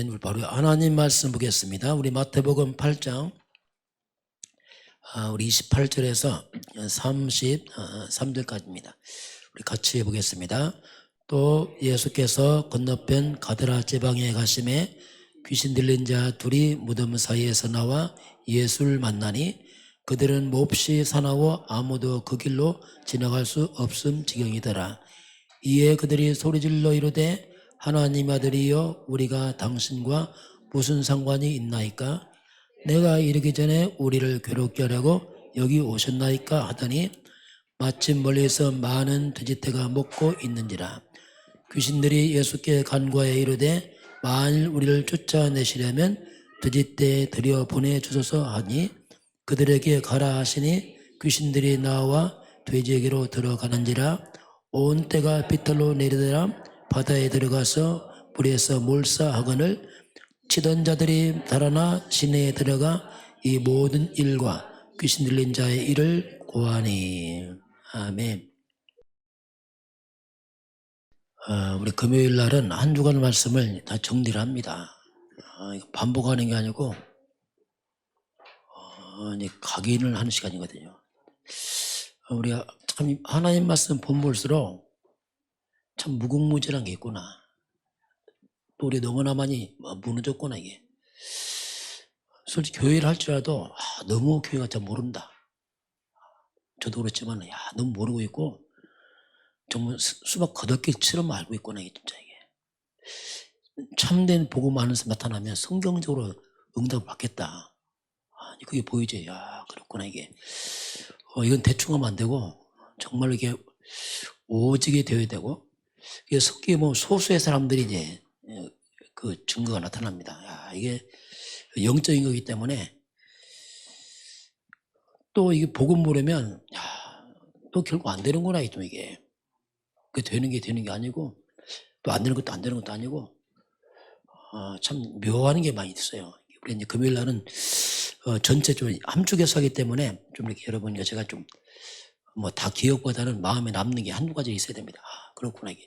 아멘. 우리 바로 하나님 말씀 보겠습니다. 우리 마태복음 8장 우리 28절에서 33절까지입니다. 우리 같이 보겠습니다. 또 예수께서 건너편 가드라 지방에 가심에 귀신 들린 자 둘이 무덤 사이에서 나와 예수를 만나니 그들은 몹시 사나워 아무도 그 길로 지나갈 수 없음 지경이더라. 이에 그들이 소리질러 이르되 하나님 아들이여 우리가 당신과 무슨 상관이 있나이까? 내가 이르기 전에 우리를 괴롭게 하려고 여기 오셨나이까? 하더니 마침 멀리서 많은 돼지떼가 먹고 있는지라. 귀신들이 예수께 간과해 이르되 만일 우리를 쫓아내시려면 돼지떼에 들여 보내주소서 하니 그들에게 가라 하시니 귀신들이 나와 돼지에게로 들어가는지라. 온 떼가 비탈로 내리더라. 바다에 들어가서 물에서 몰사하거늘 치던 자들이 달아나 시내에 들어가 이 모든 일과 귀신 들린 자의 일을 고하니. 아멘. 우리 금요일 날은 한 주간 말씀을 다 정리를 합니다. 반복하는 게 아니고 각인을 하는 시간이거든요. 우리가 참 하나님 말씀 본볼수록 참 무궁무진한 게 있구나. 또 우리 너무나 많이 무너졌구나 이게. 솔직히 교회를 할지라도 너무 교회가 잘 모른다. 저도 그렇지만 너무 모르고 있고 정말 수박 겉핥기처럼 알고 있구나 이게 진짜 이게. 참된 복음 아는 사람 나타나면 성경적으로 응답을 받겠다. 그게 보이지. 그렇구나 이게. 이건 대충 하면 안 되고 정말 이게 오직이 되어야 되고 이게 속기 뭐 소수의 사람들이 이제 그 증거가 나타납니다. 이게 영적인 거기 때문에 또 이게 복음 모르면 또 결국 안 되는구나 좀 이게. 그 되는 게 아니고 또 안 되는 것도 안 되는 것도 아니고 참 묘한 게 많이 있어요. 우리 이제 금요일 날은 전체 좀 함축해서 하기 때문에 좀 이렇게 여러분과 제가 좀 뭐 다 기억보다는 마음에 남는 게 한두 가지 있어야 됩니다. 그렇구나 이게.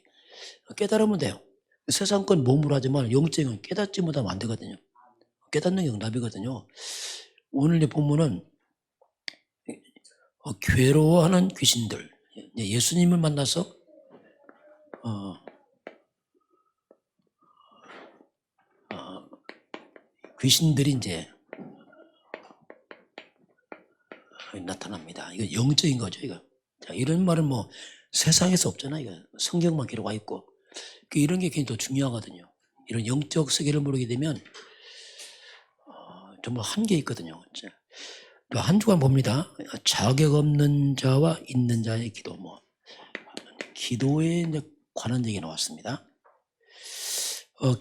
깨달으면 돼요. 세상 건 몸으로 하지만 영적인 건 깨닫지 못하면 안 되거든요. 깨닫는 게 응답이거든요. 오늘 이 본문은 괴로워하는 귀신들. 예수님을 만나서 귀신들이 이제 나타납니다. 이거 영적인 거죠, 이거. 자, 이런 말은 뭐 세상에서 없잖아요. 이거 성경만 기록와 있고. 이런 게 굉장히 더 중요하거든요. 이런 영적 세계를 모르게 되면 정말 한계 있거든요. 한 주간 봅니다. 자격 없는 자와 있는 자의 기도. 기도에 관한 얘기 나왔습니다.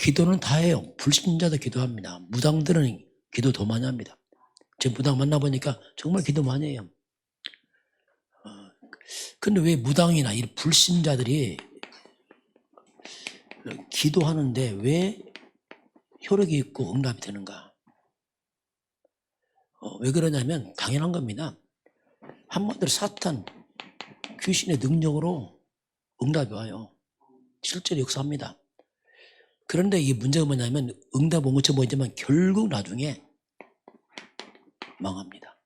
기도는 다 해요. 불신자도 기도합니다. 무당들은 기도 더 많이 합니다. 지금 무당 만나보니까 정말 기도 많이 해요. 근데 왜 무당이나 이 불신자들이 기도하는데 왜 효력이 있고 응답이 되는가? 왜 그러냐면 당연한 겁니다. 한마디로 사탄, 귀신의 능력으로 응답이 와요. 실제로 역사합니다. 그런데 이 문제가 뭐냐면 응답 온 것처럼 보이지만 결국 나중에 망합니다.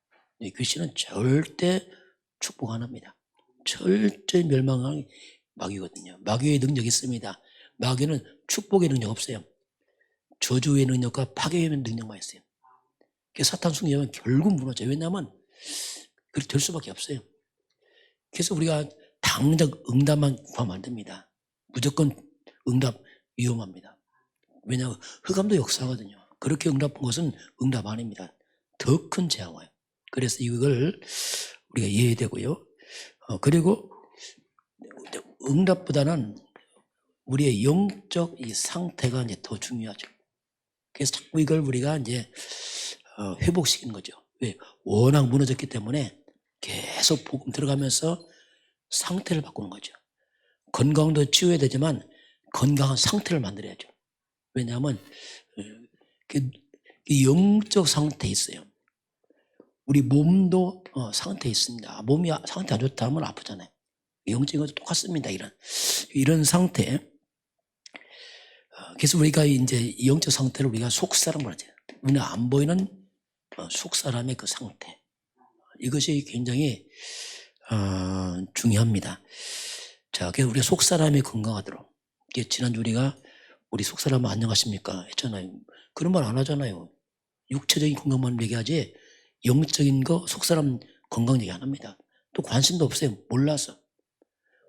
귀신은 절대 축복 안 합니다. 절대 멸망하는 마귀거든요. 마귀의 능력이 있습니다. 마귀는 축복의 능력 없어요. 저주의 능력과 파괴의 능력만 있어요. 사탄 숭배하면 결국 무너져요. 왜냐하면 그렇게 될 수밖에 없어요. 그래서 우리가 당장 응답만 구하면 안 됩니다. 무조건 응답 위험합니다. 왜냐하면 흑암도 역사거든요. 그렇게 응답 본 것은 응답 아닙니다. 더 큰 재앙 와요. 그래서 이걸 우리가 이해해야 되고요. 그리고 응답보다는 우리의 영적 이 상태가 이제 더 중요하죠. 그래서 자꾸 이걸 우리가 이제 회복시키는 거죠. 왜? 워낙 무너졌기 때문에 계속 복음 들어가면서 상태를 바꾸는 거죠. 건강도 치유해야 되지만 건강한 상태를 만들어야죠. 왜냐하면 그 영적 상태에 있어요. 우리 몸도 상태에 있습니다. 몸이 상태 안 좋다면 아프잖아요. 영적인 것도 똑같습니다. 이런 상태. 그래서 우리가 이제 영적 상태를 우리가 속사람을 하죠. 눈에 안 보이는 속사람의 그 상태. 이것이 굉장히 중요합니다. 자, 그래서 우리가 속사람이 건강하도록. 지난주 우리 속사람은 안녕하십니까 했잖아요. 그런 말 안 하잖아요. 육체적인 건강만 얘기하지 영적인 거 속사람 건강 얘기 안 합니다. 또 관심도 없어요. 몰라서.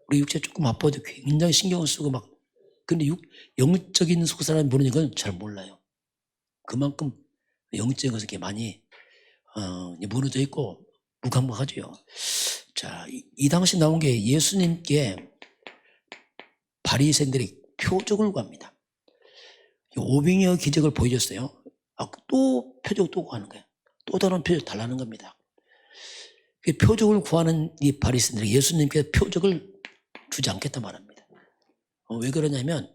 우리 육체 조금 아파도 굉장히 신경을 쓰고 막. 근데 영적인 속사람이 모르는 건 잘 몰라요. 그만큼 영적인 것에 많이 무너져 있고 무감각하죠. 자, 이 당시 나온 게 예수님께 바리새인들이 표적을 구합니다. 오병이어 기적을 보여줬어요. 또 표적 또 구하는 거예요. 또 다른 표적 달라는 겁니다. 표적을 구하는 이 바리새인들이 예수님께 표적을 주지 않겠다 말합니다. 왜 그러냐면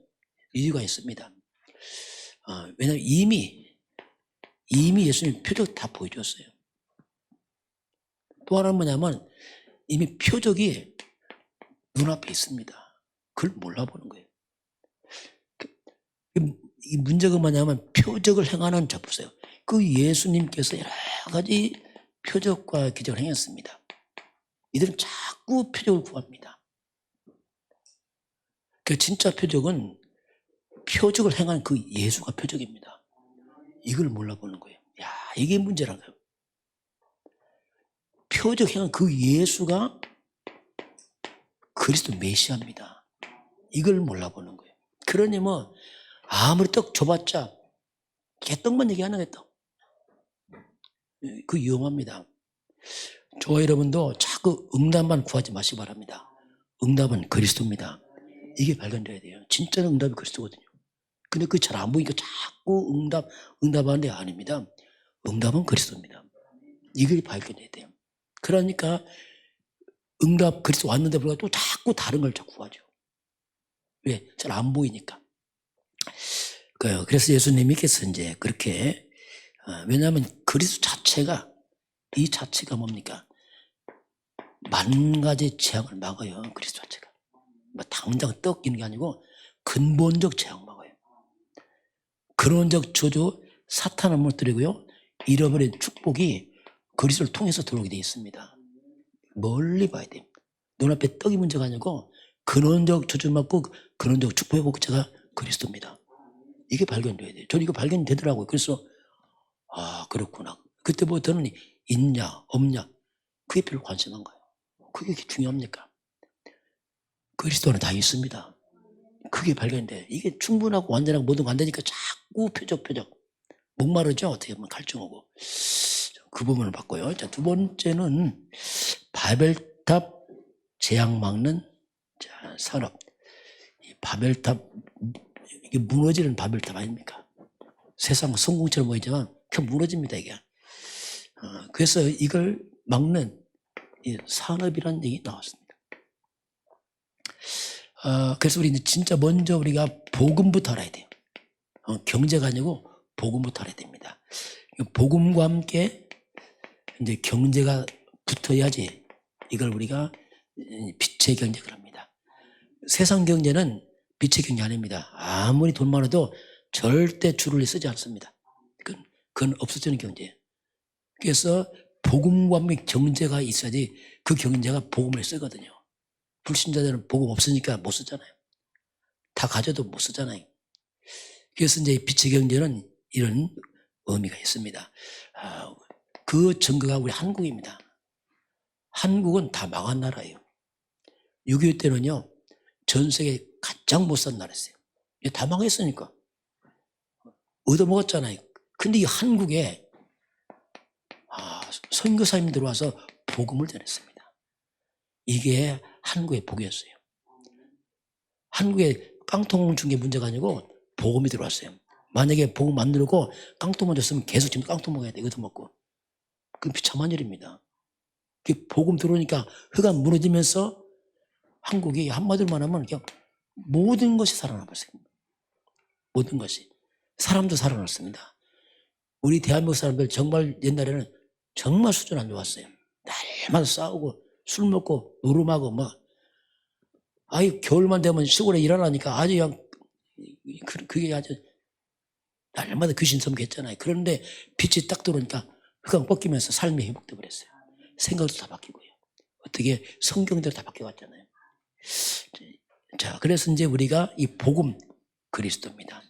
이유가 있습니다. 왜냐하면 이미 예수님 표적 다 보여줬어요. 또 하나는 뭐냐면 이미 표적이 눈앞에 있습니다. 그걸 몰라보는 거예요. 이 문제가 뭐냐면 표적을 행하는 자 보세요. 그 예수님께서 여러 가지 표적과 기적을 행했습니다. 이들은 자꾸 표적을 구합니다. 그 진짜 표적은 표적을 행한 그 예수가 표적입니다. 이걸 몰라보는 거예요. 야, 이게 문제라는 거예요. 표적 행한 그 예수가 그리스도 메시아입니다. 이걸 몰라보는 거예요. 그러니 뭐 아무리 떡 줘봤자 개떡만 얘기하는 게 떡. 그 위험합니다. 저와 여러분도 자꾸 응답만 구하지 마시기 바랍니다. 응답은 그리스도입니다. 이게 발견돼야 돼요. 진짜는 응답이 그리스도거든요. 근데 그 잘 안 보이니까 자꾸 응답하는데 아닙니다. 응답은 그리스도입니다. 이걸 발견해야 돼요. 그러니까 응답 그리스도 왔는데 불구하고 또 자꾸 다른 걸 자꾸 구하죠. 왜? 잘 안 보이니까. 그래서 예수님께서 이제 그렇게 왜냐하면 그리스도 자체가 이 자체가 뭡니까? 만 가지 재앙을 막아요. 그리스도 자체가. 뭐 당장 떡이는 게 아니고 근본적 재앙 막아요. 근원적 저주 사탄을 무너뜨리고요. 잃어버린 축복이 그리스도를 통해서 들어오게 되어 있습니다. 멀리 봐야 돼요. 눈앞에 떡이 문제가 아니고 근원적 저주 막고 근원적 축복의 복제가 그리스도입니다. 이게 발견돼야 돼요. 저는 이거 발견되더라고요. 그래서 그렇구나. 그때부터는 있냐 없냐 그게 별로 관심한 거예요. 그게 중요합니까? 그리스도는 다 있습니다. 그게 발견돼. 이게 충분하고 완전하고 모든 거 안 되니까 자꾸 표적 목마르죠. 어떻게 보면 갈증하고. 그 부분을 봤고요. 자, 두 번째는 바벨탑 재앙 막는 산업. 이 바벨탑 이게 무너지는 바벨탑 아닙니까? 세상 성공처럼 보이지만 그냥 무너집니다 이게. 그래서 이걸 막는 이 산업이라는 얘기 나왔습니다. 그래서 우리 진짜 먼저 우리가 복음부터 알아야 돼요. 경제가 아니고 복음부터 알아야 됩니다. 복음과 함께 이제 경제가 붙어야지 이걸 우리가 빛의 경제를 합니다. 세상 경제는 빛의 경제 아닙니다. 아무리 돈 많아도 절대 주를 쓰지 않습니다. 그건 없어지는 경제예요. 그래서 복음과 함께 경제가 있어야지 그 경제가 복음을 쓰거든요. 불신자들은 복음 없으니까 못 쓰잖아요. 다 가져도 못 쓰잖아요. 그래서 이제 빛의 경제는 이런 의미가 있습니다. 그 증거가 우리 한국입니다. 한국은 다 망한 나라예요. 6.25 때는요, 전 세계 가장 못 산 나라였어요. 다 망했으니까. 얻어먹었잖아요. 근데 이 한국에 선교사님 들어와서 복음을 전했습니다. 이게 한국의 복이었어요. 한국에 깡통 준 게 문제가 아니고 복음이 들어왔어요. 만약에 복음 안 들고 깡통만 줬으면 계속 지금 깡통 먹어야 돼. 얻어먹고. 그건 비참한 일입니다. 복음 들어오니까 흑암 무너지면서 한국이 한마디로 말하면 그냥 모든 것이 살아나버렸어요. 모든 것이. 사람도 살아났습니다. 우리 대한민국 사람들 정말 옛날에는 정말 수준 안 좋았어요. 날마다 싸우고 술 먹고 노름하고 막 겨울만 되면 시골에 일하라니까 아주 그냥 그게 아주 날마다 귀신 섬겼잖아요. 그런데 빛이 딱 들어오니까 흑암 꺾이면서 삶이 회복돼 버렸어요. 생각도 다 바뀌고요. 어떻게 성경대로 다 바뀌어갔잖아요. 자, 그래서 이제 우리가 이 복음 그리스도입니다.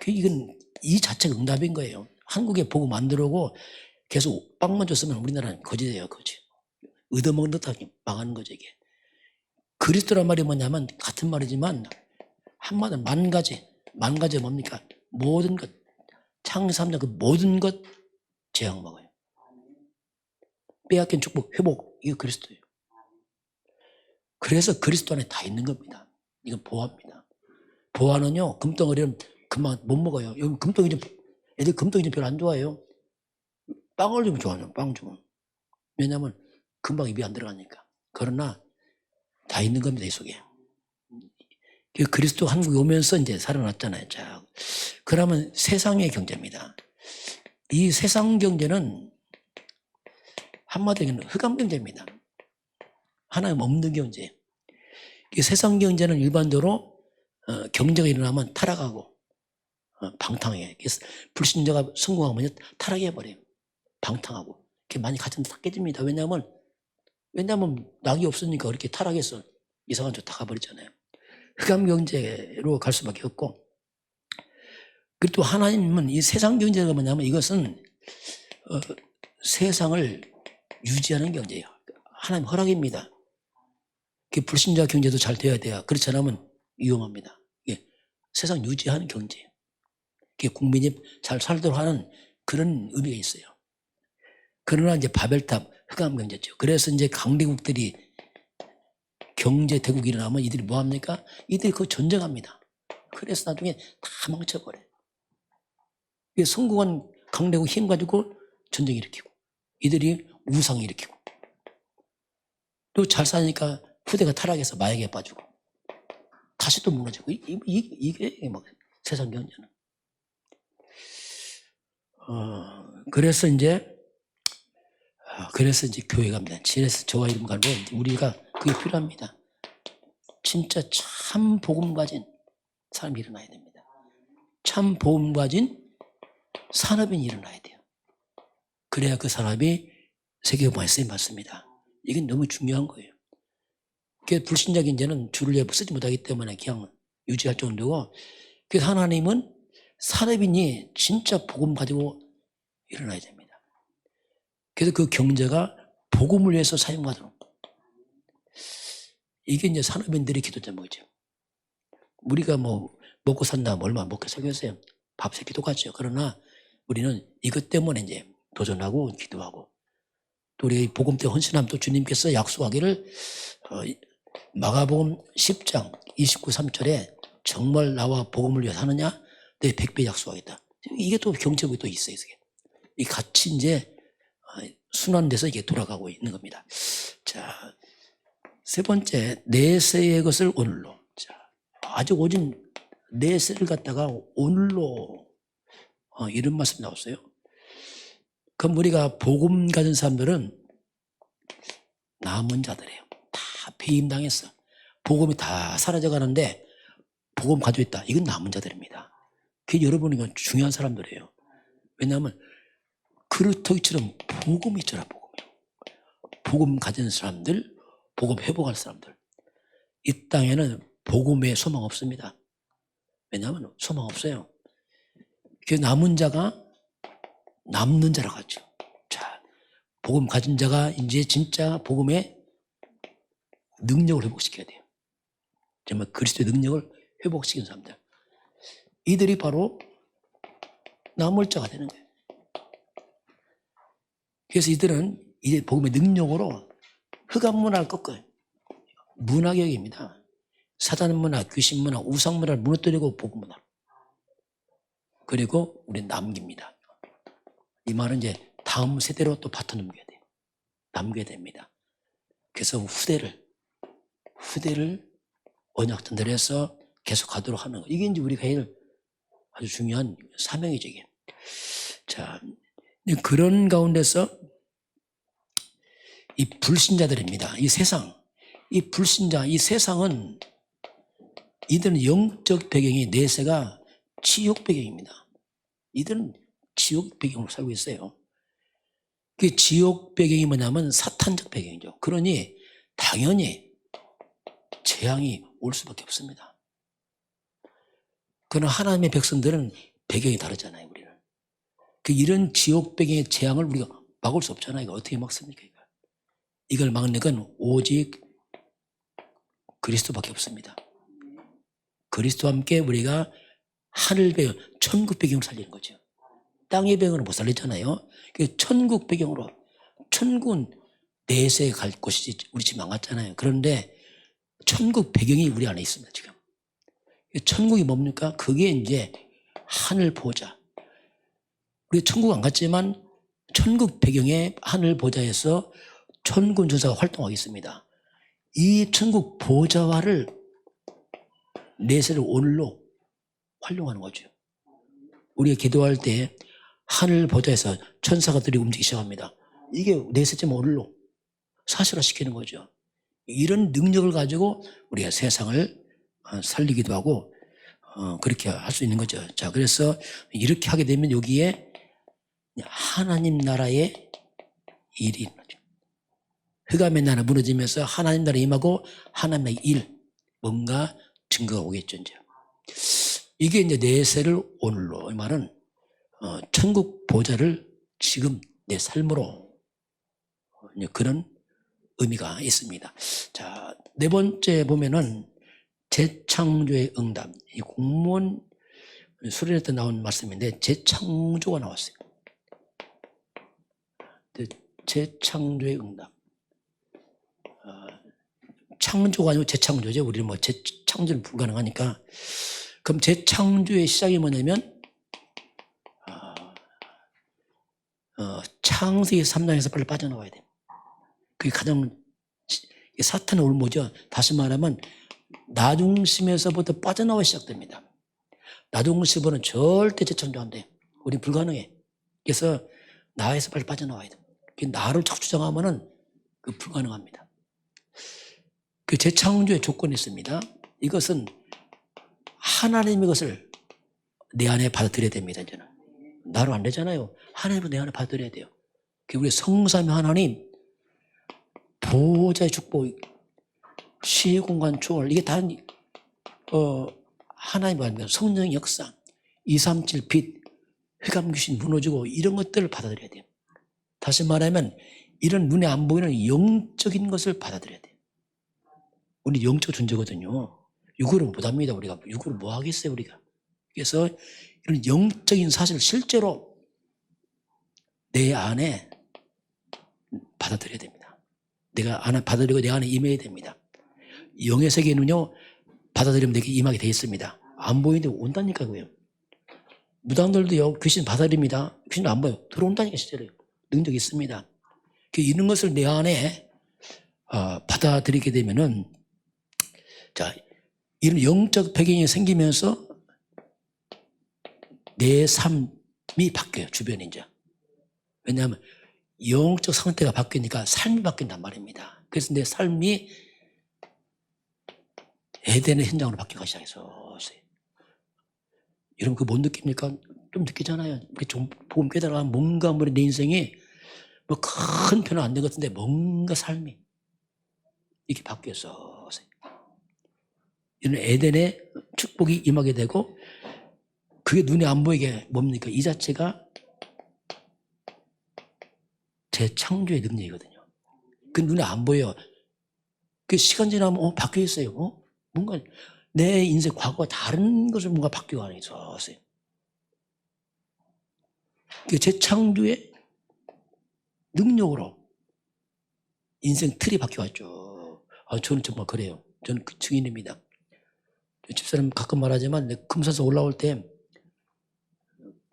이건 이 자체가 응답인 거예요. 한국에 복음 안 들어오고 계속 빵만 줬으면 우리나라는 거지예요, 거지. 얻어먹는 듯하게 망하는 거죠, 이게. 그리스도란 말이 뭐냐면 같은 말이지만 한마디로 만 가지 뭡니까? 모든 것, 창세하는 그 모든 것 재앙 먹어요. 빼앗긴 축복, 회복, 이거 그리스도예요. 그래서 그리스도 안에 다 있는 겁니다. 이건 보화입니다. 보화는요, 금덩어리는 금방 못 먹어요. 여기 금덩이 좀, 애들 금덩이 좀 별로 안 좋아해요. 빵을 좀 좋아해요, 빵 좀. 왜냐면 금방 입이 안 들어가니까. 그러나 다 있는 겁니다, 이 속에. 그리스도 한국에 오면서 이제 살아났잖아요. 자, 그러면 세상의 경제입니다. 이 세상 경제는 한마디로 흑암 경제입니다. 하나님 없는 경제. 이 세상 경제는 일반적으로 경제가 일어나면 타락하고 방탕해. 불신자가 성공하면 타락해버려요. 방탕하고. 많이 가슴 다 깨집니다. 왜냐하면 낙이 없으니까 그렇게 타락해서 이상한 쪽 다 가버리잖아요. 흑암 경제로 갈 수밖에 없고, 그리고 또 하나님은 이 세상 경제가 뭐냐면 이것은 세상을 유지하는 경제예요. 하나님 허락입니다. 불신자 경제도 잘 돼야 돼요. 그렇지 않으면 위험합니다. 세상 유지하는 경제. 국민이 잘 살도록 하는 그런 의미가 있어요. 그러나 이제 바벨탑 흑암 경제죠. 그래서 이제 강대국들이 경제 대국이 일어나면 이들이 뭐 합니까? 이들이 그 전쟁합니다. 그래서 나중에 다 망쳐버려요. 성공한 강대국 힘 가지고 전쟁 일으키고, 이들이 우상 일으키고, 또 잘 사니까 후대가 타락해서 마약에 빠지고, 다시 또 무너지고, 이게 막 세상 경제는. 그래서 이제 교회가 합니다. 그래서 저와 이름 가지고 우리가 그게 필요합니다. 진짜 참 복음 가진 사람이 일어나야 됩니다. 참 복음 가진 산업인이 일어나야 돼요. 그래야 그 사람이 세계복음화에 쓰임 받습니다. 이게 너무 중요한 거예요. 불신자 경제는 줄을 쓰지 못하기 때문에 그냥 유지할 정도고, 그래서 하나님은 산업인이 진짜 복음 가지고 일어나야 됩니다. 그래서 그 경제가 복음을 위해서 사용하도록. 이게 이제 산업인들의 기도 제목이죠. 우리가 뭐 먹고 산다, 얼마 먹고 살겠어요. 밥 세 끼 똑같죠. 그러나 우리는 이것 때문에 이제 도전하고 기도하고, 또 우리 복음 때 헌신함 또 주님께서 약속하기를 마가복음 10장 29, 3절에 정말 나와 복음을 위해서 하느냐? 내 100배 약속하겠다. 이게 또 경제복이 또 있어요. 이 같이 이제 순환돼서 이게 돌아가고 있는 겁니다. 자, 세 번째, 내세의 것을 오늘로. 자, 아주 오직 내세를 갖다가 오늘로 이런 말씀 나왔어요. 그럼 우리가 복음 가진 사람들은 남은 자들이에요. 다 배임당했어. 복음이 다 사라져가는데 복음 가지고 있다. 이건 남은 자들입니다. 그게 여러분이 중요한 사람들이에요. 왜냐하면 그루터기처럼 복음이 있잖아. 복음 가진 사람들, 복음 회복할 사람들. 이 땅에는 복음에 소망 없습니다. 왜냐하면 소망 없어요. 그 남은 자가 남는 자라고 하죠. 자, 복음 가진 자가 이제 진짜 복음의 능력을 회복시켜야 돼요. 정말 그리스도의 능력을 회복시키는 사람들. 이들이 바로 남을 자가 되는 거예요. 그래서 이들은 이제 복음의 능력으로 흑암 문화를 꺾어요. 문화개혁입니다. 사단 문화, 귀신 문화, 우상 문화를 무너뜨리고 복음 문화. 그리고 우리는 남깁니다. 이 말은 이제 다음 세대로 또 바쳐 넘겨야 돼요. 남겨야 됩니다. 그래서 후대를 언약전대로 해서 계속 가도록 하는 거. 이게 이제 우리가 해야 할 아주 중요한 사명이죠, 이게. 자, 그런 가운데서 이 불신자들입니다. 이 세상, 이 불신자, 이 세상은 이들은 영적 배경이 내세가 지옥 배경입니다. 이들은 지옥 배경으로 살고 있어요. 그 지옥 배경이 뭐냐면 사탄적 배경이죠. 그러니 당연히 재앙이 올 수밖에 없습니다. 그러나 하나님의 백성들은 배경이 다르잖아요. 우리는 이런 지옥 배경의 재앙을 우리가 막을 수 없잖아요. 이거 어떻게 막습니까? 이걸 막는 건 오직 그리스도밖에 없습니다. 그리스도와 함께 우리가 하늘 배경, 천국 배경으로 살리는 거죠. 땅의 배경으로 못 살렸잖아요. 천국 배경으로. 천국은 내세에 갈 곳이지 우리 집 망했잖아요. 그런데 천국 배경이 우리 안에 있습니다. 지금 천국이 뭡니까? 그게 이제 하늘 보좌. 우리 천국 안 갔지만 천국 배경의 하늘 보좌에서 천군 전사가 활동하겠습니다. 이 천국 보좌화를 내세를 오늘로 활용하는 거죠. 우리가 기도할 때 하늘 보좌에서 천사가들이 움직이기 시작합니다. 이게 내세쯤 오늘로 사실화시키는 거죠. 이런 능력을 가지고 우리가 세상을 살리기도 하고 그렇게 할 수 있는 거죠. 자, 그래서 이렇게 하게 되면 여기에 하나님 나라의 일이 있는 거죠. 흑암의 나라 무너지면서 하나님 나라 임하고 하나님의 일, 뭔가 증거가 오겠죠. 이제. 이게 이제 내세를 오늘로, 이 말은 천국 보좌를 지금 내 삶으로 그런 의미가 있습니다. 자, 네 번째 보면은 재창조의 응답. 이 공무원 수련회 때 나온 말씀인데 재창조가 나왔어요. 재창조의 응답. 창조가 아니고 재창조죠. 우리는 뭐 재창조는 불가능하니까. 그럼 재창조의 시작이 뭐냐면 창세기 3장에서 빨리 빠져나와야 돼요. 그게 가장 사탄의 올무죠. 다시 말하면 나중심에서부터 빠져나와 시작됩니다. 나중심으로는 절대 재창조 안 돼. 우리 불가능해. 그래서 나에서 빨리 빠져나와야 돼. 나를 자꾸 주장하면은 불가능합니다. 그 재창조의 조건이 있습니다. 이것은 하나님의 것을 내 안에 받아들여야 됩니다. 이제는 나로 안 되잖아요. 하나님을 내 안에 받아들여야 돼요. 우리 성삼위 하나님 보호자의 축복, 시공간 초월, 이게 다 하나님과 아니면 성령의 역사, 237 빛, 흑암 귀신 무너지고 이런 것들을 받아들여야 돼요. 다시 말하면 이런 눈에 안 보이는 영적인 것을 받아들여야 돼요. 우리 영적 존재거든요. 육으로 못합니다. 우리가 육으로 뭐 하겠어요, 우리가. 그래서 이런 영적인 사실 실제로 내 안에 받아들여야 됩니다. 내가 안에 받아들이고 내 안에 임해야 됩니다. 영의 세계는요, 받아들이면 내게 임하게 되어 있습니다. 안 보이는데 온다니까, 그요. 무당들도요, 귀신 받아들입니다. 귀신 안 보여. 들어온다니까, 실제로요. 능력이 있습니다. 이런 것을 내 안에 받아들이게 되면은, 자, 이런 영적 배경이 생기면서 내 삶이 바뀌어요, 주변에 이제. 왜냐하면 영적 상태가 바뀌니까 삶이 바뀐단 말입니다. 그래서 내 삶이 에덴의 현장으로 바뀌기 시작해서. 여러분 그거 못 느낍니까? 좀 느끼잖아요. 좀 복음 깨달아 뭔가 내 인생이 뭐 큰 변화 안 된 것 같은데 뭔가 삶이 이렇게 바뀌어서 이런 에덴의 축복이 임하게 되고 그게 눈에 안 보이게 뭡니까? 이 자체가 재창조의 능력이거든요. 그 눈에 안 보여. 그 시간 지나면 바뀌어 있어요. 뭔가 내 인생 과거와 다른 것을 뭔가 바뀌어가는 게 있었어요. 그 재창조의 능력으로 인생 틀이 바뀌어왔죠. 저는 정말 그래요. 저는 그 증인입니다. 집사람 가끔 말하지만 금산에서 올라올 때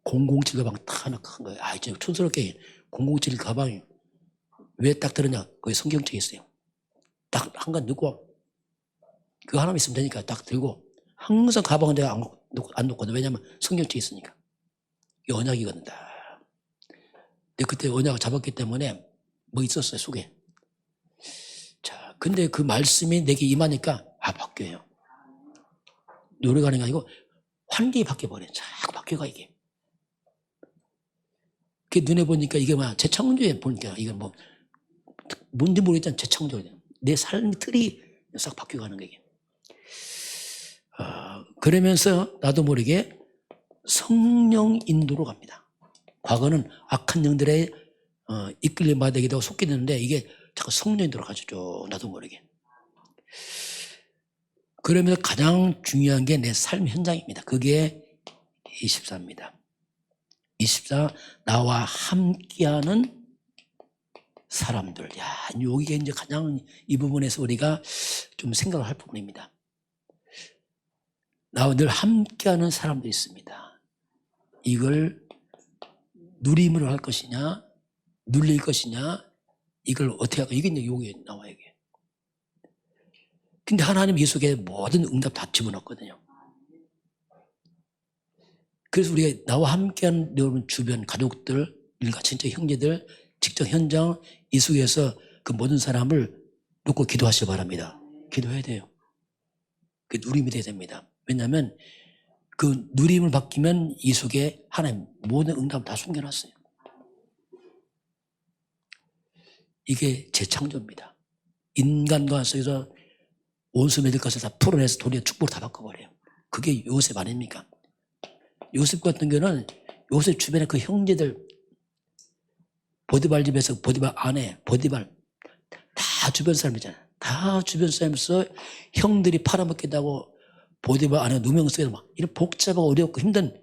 007 가방 딱 하나 큰 거예요. 이제 촌스럽게 007 가방이 왜 딱 들었냐? 거기 성경책이 있어요. 딱 한 간 넣고 그거 하나만 있으면 되니까 딱 들고 항상 가방은 내가 안 놓거든. 왜냐면 성경책이 있으니까. 이게 언약이거든. 근데 그때 언약을 잡았기 때문에 뭐 있었어요, 속에. 자, 근데 그 말씀이 내게 임하니까 바뀌어요. 노력하는 게 아니고 환경이 바뀌어버려요. 자꾸 바뀌어가 이게. 그게 눈에 보니까 이게 막 재창조에 보니까 이게 뭐 뭔지 모르겠지만 재창조예요. 내 삶의 틀이 싹 바뀌어가는 거예요. 그러면서 나도 모르게 성령 인도로 갑니다. 과거는 악한 영들의 이끌림 마대기도 속게 되는데 이게 자꾸 성령 인도로 가죠. 나도 모르게. 그러면서 가장 중요한 게 내 삶 현장입니다. 그게 24입니다. 24 나와 함께하는 사람들. 야, 여기가 이제 가장 이 부분에서 우리가 좀 생각을 할 부분입니다. 나와 늘 함께하는 사람들이 있습니다. 이걸 누림으로 할 것이냐, 눌릴 것이냐, 이걸 어떻게 할까? 이게 이제 여기에 나와요, 이게. 근데 하나님 이 속에 모든 응답 다 집어넣거든요. 그래서 우리가 나와 함께하는 여러분 주변 가족들, 일가 친척 형제들, 직장 현장 이 속에서 그 모든 사람을 놓고 기도하시기 바랍니다. 기도해야 돼요. 그 누림이 돼야 됩니다. 왜냐하면 그 누림을 받기면 이 속에 하나님 모든 응답을 다 숨겨놨어요. 이게 재창조입니다. 인간과 속에서 원수 맺을 것을 다 풀어내서 도리어 축복을 다 바꿔버려요. 그게 요셉 아닙니까? 요셉 같은 경우는 요셉 주변에 그 형제들 보디발 집에서 보디발 아내 보디발 다 주변 사람이잖아요. 다 주변 사람에서 형들이 팔아먹기도 하고 보디발 아내가 누명 쓰기도 막 이런 복잡하고 어렵고 힘든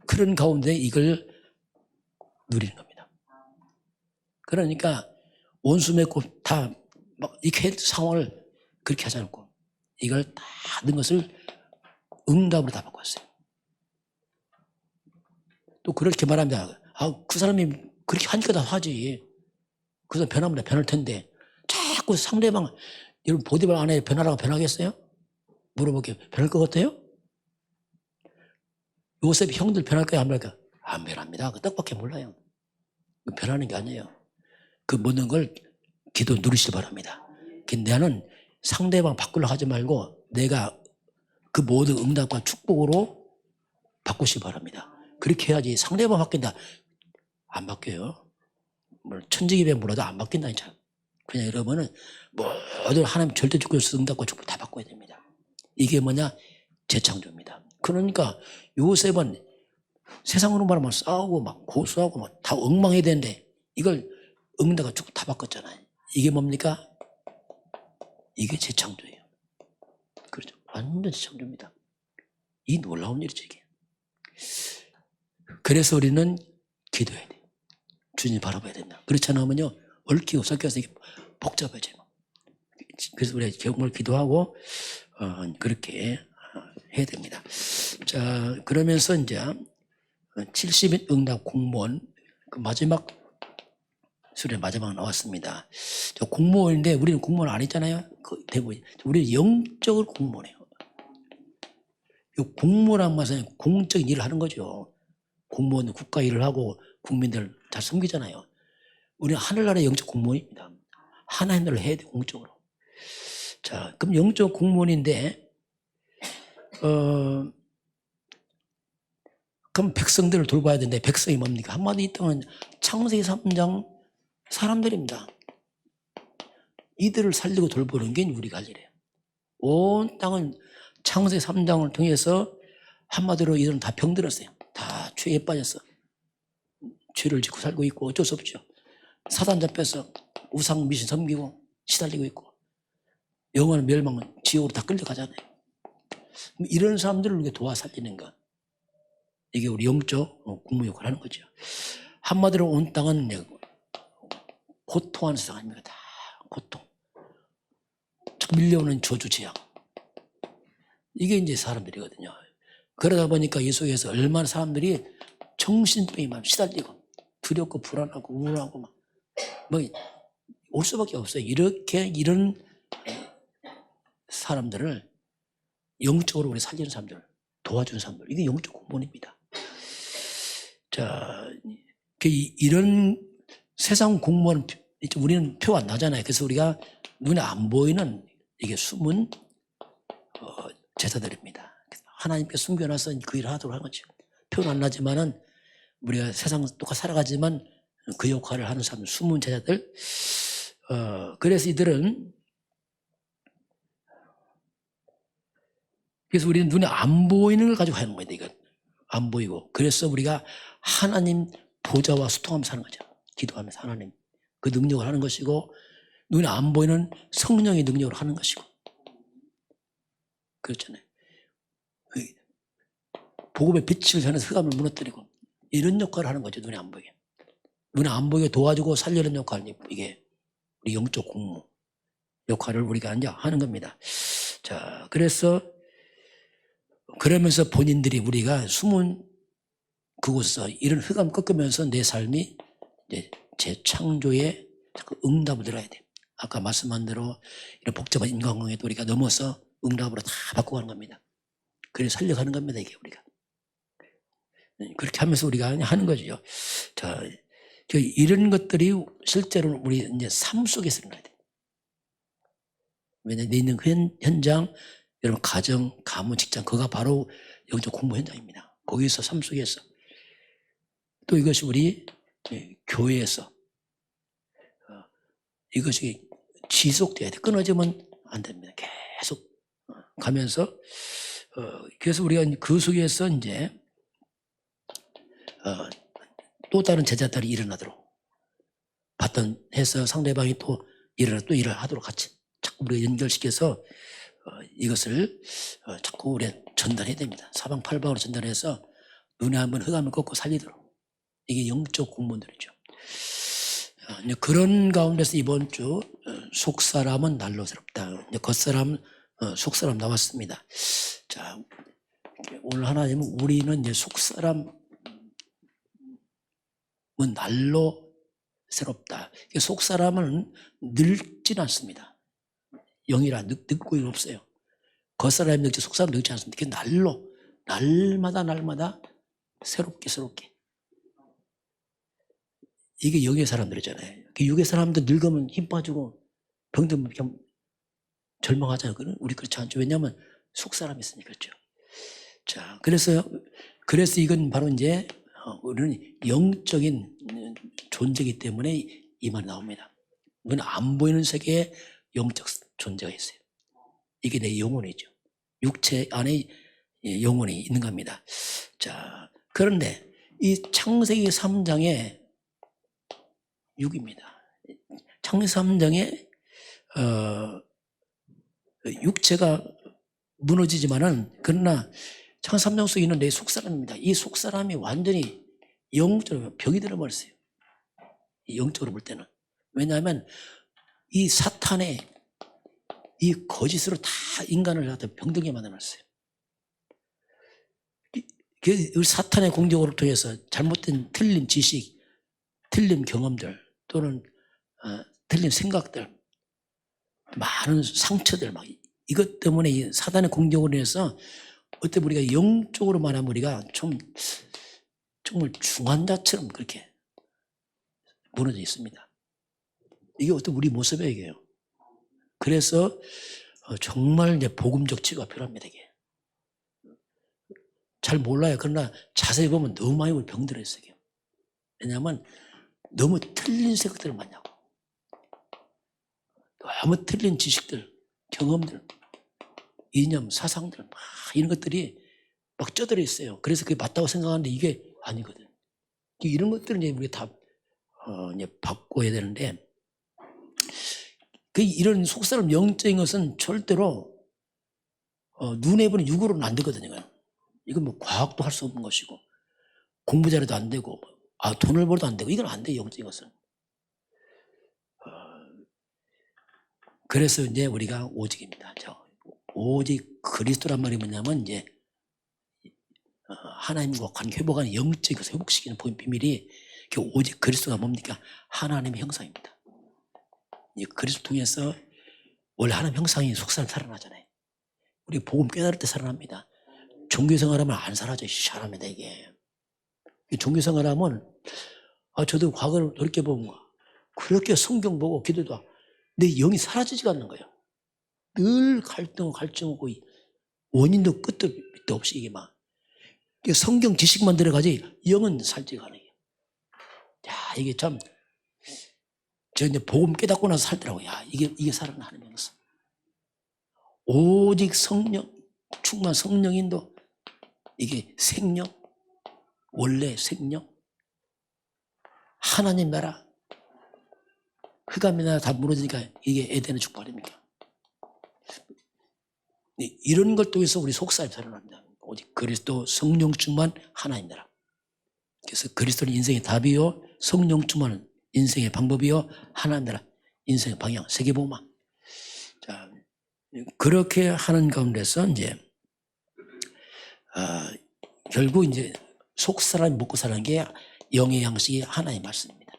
그런 가운데 이걸 누리는 겁니다. 그러니까 원수 맺고 다 막 이렇게 상황을 그렇게 하지 않고 이걸 다 넣은 것을 응답으로 다 바꿨어요. 또 그렇게 말합니다. 그 사람이 그렇게 하니까 다 하지. 그 사람 변하면 변할 텐데 자꾸 상대방 여러분 보디발 안에 변하라고 변하겠어요? 물어볼게요. 변할 것 같아요? 요셉 형들 변할까요? 안 변할까요? 안 변합니다. 그 떡밖에 몰라요. 변하는 게 아니에요. 그 모든 걸 기도 누리시기 바랍니다. 나는 상대방 바꾸려고 하지 말고 내가 그 모든 응답과 축복으로 바꾸시기 바랍니다. 그렇게 해야지 상대방 바뀐다. 안 바뀌어요. 천지기변 몰라도 안 바뀐다니까. 그냥 여러분은 모든 하나님 절대 축복에서 응답과 축복 다 바꿔야 됩니다. 이게 뭐냐? 재창조입니다. 그러니까 요셉은 세상으로 말하면 싸우고 막 고소하고 막 다 엉망해야 되는데 이걸 응답과 축복 다 바꿨잖아요. 이게 뭡니까? 이게 재창조예요. 그렇죠. 완전 재창조입니다. 이 놀라운 일이죠, 이게. 그래서 우리는 기도해야 돼요. 주님 바라봐야 된다. 그렇지 않으면요, 얽히고 섞여서 이게 복잡해져요. 그래서 우리가 정말 기도하고, 그렇게 해야 됩니다. 자, 그러면서 이제 70인 응답 공무원, 그 마지막 수련의 마지막 나왔습니다. 저 공무원인데 우리는 공무원 아니잖아요. 그 대부분. 우리는 영적으로 공무원이에요. 이 공무원한 말은 공적인 일을 하는 거죠. 공무원은 국가 일을 하고 국민들 잘 섬기잖아요. 우리는 하늘나라의 영적 공무원입니다. 하나님 일을 해야 돼, 공적으로. 자, 그럼 영적 공무원인데, 그럼 백성들을 돌봐야 되는데, 백성이 뭡니까? 한마디 이 땅은 창세기 3장 사람들입니다. 이들을 살리고 돌보는 게 우리가 할 일이에요. 온 땅은 창세기 3장을 통해서 한마디로 이들은 다 병들었어요. 다 죄에 빠졌어. 죄를 짓고 살고 있고 어쩔 수 없죠. 사단 잡혀서 우상 미신 섬기고 시달리고 있고 영원한 멸망은 지옥으로 다 끌려가잖아요. 이런 사람들을 우리가 도와 살리는 것, 이게 우리 영적 공무 역할을 하는 거죠. 한마디로 온 땅은 고통하는 세상 아닙니까? 다 고통, 밀려오는 저주 재앙, 이게 이제 사람들이거든요. 그러다 보니까 이 속에서 얼마나 사람들이 정신병이 많이 시달리고 두렵고 불안하고 우울하고 막 올 수밖에 없어요. 이런 사람들을 영적으로 우리 살리는 사람들, 도와주는 사람들, 이게 영적 공무원입니다. 자, 이런 세상 공무원 우리는 표 안 나잖아요. 그래서 우리가 눈에 안 보이는 이게 숨은 제사들입니다. 하나님께 숨겨놔서 그 일을 하도록 하는 거죠. 표현 안 나지만은 우리가 세상 똑같이 살아가지만 그 역할을 하는 사람, 숨은 제자들. 그래서 이들은, 그래서 우리는 눈에 안 보이는 걸 가지고 하는 거예요. 이건 안 보이고. 그래서 우리가 하나님 보좌와 소통하면서 사는 거죠. 기도하면서 하나님 그 능력을 하는 것이고, 눈에 안 보이는 성령의 능력을 하는 것이고. 그렇잖아요. 복음의 빛을 전해서 흑암을 무너뜨리고, 이런 역할을 하는 거죠. 눈에 안 보이게. 눈에 안 보이게 도와주고 살리는 역할, 이게 우리 영적 공무 역할을 우리가 이제 하는 겁니다. 자, 그래서 그러면서 본인들이 우리가 숨은 그곳에서 이런 흑암 꺾으면서 내 삶이 이제 재창조에 자꾸 응답을 들어야 돼. 아까 말씀한 대로 이런 복잡한 인간관계도 우리가 넘어서 응답으로 다 바꿔가는 겁니다. 그래서 살려가는 겁니다, 이게 우리가. 그렇게 하면서 우리가 하는 거죠. 자, 이런 것들이 실제로 우리 이제 삶 속에서 일어나야 돼. 왜냐하면 내 있는 현장, 여러분 가정, 가문, 직장, 그가 바로 영적 공부 현장입니다. 거기서 삶 속에서 또 이것이 우리 교회에서 이것이 지속돼야 돼. 끊어지면 안 됩니다. 계속 가면서 그래서 우리가 그 속에서 이제 또 다른 제자들이 일어나도록 봤던 해서 상대방이 또 또 일을 하도록 같이 자꾸 우리가 연결시켜서 이것을 자꾸 우리 전달해야 됩니다. 사방팔방으로 전달해서 눈에 한번 흑암을 꺾고 살리도록. 이게 영적 공무원들이죠. 그런 가운데서 이번 주 속사람은 날로 새롭다. 겉사람, 속사람 나왔습니다. 자, 오늘 하나님은 우리는 이제 속사람은 날로 새롭다. 속사람은 늙진 않습니다. 영이라 늙고 일 없어요. 겉사람이 늙지 속사람 늙지 않습니다. 그게 날로, 날마다 새롭게. 이게 영의 사람들이잖아요. 육의 사람들 늙으면 힘 빠지고 병들면 그냥 절망하잖아요. 우리 그렇지 않죠. 왜냐하면 속사람이 있으니까 그렇죠. 자, 그래서 이건 바로 이제 우리는 영적인 존재이기 때문에 이 말이 나옵니다. 눈에 안 보이는 세계에 영적 존재가 있어요. 이게 내 영혼이죠. 육체 안에 영혼이 있는 겁니다. 자, 그런데 이 창세기 3장에 6입니다. 창세기 3장에 육체가 무너지지만은 그러나 창세기 3장 속에 있는 내 속사람입니다. 이 속사람이 완전히 영적으로 병이 들어버렸어요. 영적으로 볼 때는. 왜냐하면 이 사탄의 이 거짓으로 다 인간을 갖다 병들게 만들어놨어요. 그 사탄의 공격으로 통해서 잘못된 틀린 지식, 틀린 경험들 또는 틀린 생각들, 많은 상처들 막 이것 때문에 이 사탄의 공격으로 인해서 어때 우리가 영적으로 말하면 우리가 정말 중환자처럼 그렇게 무너져 있습니다. 이게 어떤 우리 모습이에요, 이게요. 그래서 정말 이제 복음적 치유가 필요합니다, 이게. 잘 몰라요. 그러나 자세히 보면 너무 많이 우리 병들어 있어요. 왜냐하면 너무 틀린 생각들을 많이 하고, 너무 틀린 지식들, 경험들, 이념, 사상들, 막 이런 것들이 막 쪄들어 있어요. 그래서 그게 맞다고 생각하는데 이게 아니거든. 이런 것들은 이제 우리가 다 이제 바꿔야 되는데, 이런 속사람 영적인 것은 절대로 눈에 보는 육으로는 안 되거든요. 이건 뭐 과학도 할 수 없는 것이고 공부 잘해도 안 되고 돈을 벌어도 안 되고 이건 안 돼요. 영적인 것은. 그래서 이제 우리가 오직입니다. 오직 그리스도란 말이 뭐냐면 이제 하나님과 관계 회복하는 영적인 것을 회복시키는 비밀이 오직 그리스도가 뭡니까? 하나님의 형상입니다. 그리스도 통해서 원래 하나님 형상이 속사람 살아나잖아요. 우리 복음 깨달을 때 살아납니다. 종교생활하면 안 사라져. 희한합니다 이게. 종교생활하면 저도 과거를 돌이켜보면 그렇게 성경 보고 기도도 내 영이 사라지지가 않는 거예요. 늘 갈등하고 원인도 끝도 끝도 없이 이게 막 성경 지식만 들어가지 영은 살지가 않아요. 야, 이게 참, 저 이제 복음 깨닫고 나서 살더라고요. 야, 이게 살아나는 명사. 오직 성령, 충만 성령인도 이게 생명, 원래 생명, 하나님 나라, 흑암의 나라 다 무너지니까 이게 에덴의 축복 아닙니까? 이런 걸 통해서 우리 속살이 살아납니다. 오직 그리스도 성령 충만 하나님 나라. 그래서 그리스도는 인생의 답이요, 성령 충만은 인생의 방법이요, 하나님 나라, 인생의 방향, 세계복음화. 자, 그렇게 하는 가운데서 이제 결국 이제 속사람이 먹고 사는 게 영의 양식이 하나의 말씀입니다.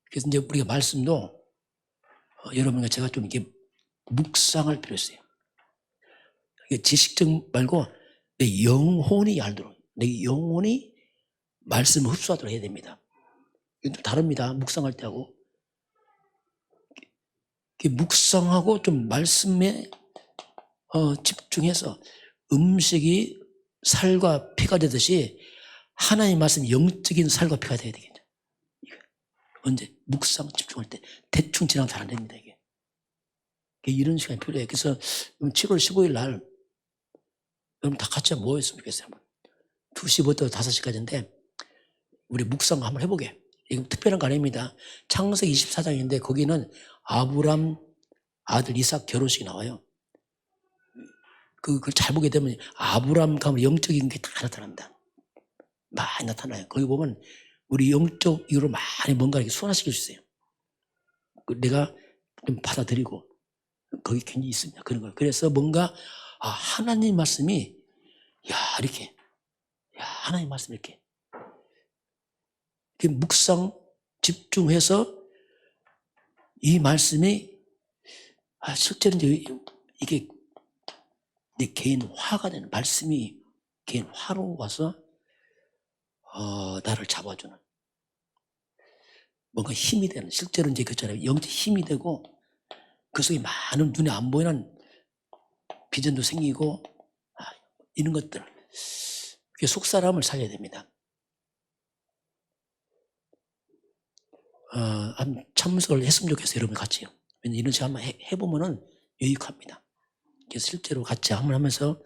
그래서 이제 우리가 말씀도 여러분과 제가 좀 이렇게 묵상할 필요 있어요. 지식적 말고 내 영혼이 알도록, 내 영혼이 말씀을 흡수하도록 해야 됩니다. 이건 좀 다릅니다. 묵상할 때하고. 묵상하고 좀 말씀에 집중해서 음식이 살과 피가 되듯이 하나님 말씀 영적인 살과 피가 돼야 되겠죠. 언제? 묵상 집중할 때. 대충 지나면 잘 안 됩니다, 이게. 이런 시간이 필요해요. 그래서 7월 15일 날 여러분 다 같이 모였으면 좋겠어요. 2시부터 5시까지인데 우리 묵상 한번 해보게. 이건 특별한 거 아닙니다. 창세기 24장인데 거기는 아브람 아들 이삭 결혼식이 나와요. 그걸 잘 보게 되면 아브람 가면 영적인 게 다 나타납니다. 많이 나타나요. 거기 보면 우리 영적 이유로 많이 뭔가 이렇게 순화시킬 수 있어요. 내가 좀 받아들이고 거기 굉장히 있습니다. 그런 걸. 그래서 뭔가 하나님 말씀이 이렇게 하나님 말씀 이렇게 묵상 집중해서 이 말씀이 실제로 이제 이게 내 개인 화가 되는 말씀이 개인 화로 와서 나를 잡아주는 뭔가 힘이 되는 실제로 이제 그렇잖아요. 영적 힘이 되고 그 속에 많은 눈에 안 보이는 비전도 생기고 이런 것들 속사람을 살려야 됩니다. 한 참석을 했으면 좋겠어요. 여러분 같이요. 이런 식으로 한번 해보면은 유익합니다. 그래서 실제로 같이 한번 하면서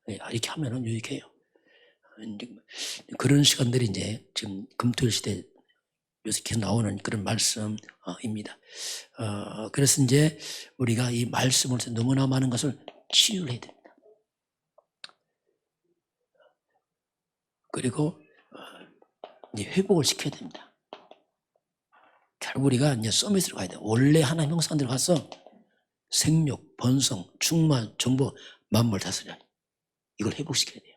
이렇게 하면은 유익해요. 그런 시간들이 이제 지금 금토일 시대 요새 계속 나오는 그런 말씀입니다. 그래서 이제 우리가 이 말씀을 너무나 많은 것을 치유를 해야 됩니다. 그리고 이제 회복을 시켜야 됩니다. 결국 우리가 이제 서밋으로 가야 돼요. 원래 하나님 형상대로 가서 생육, 번성, 충만, 정보, 만물 다스려. 이걸 회복시켜야 돼요.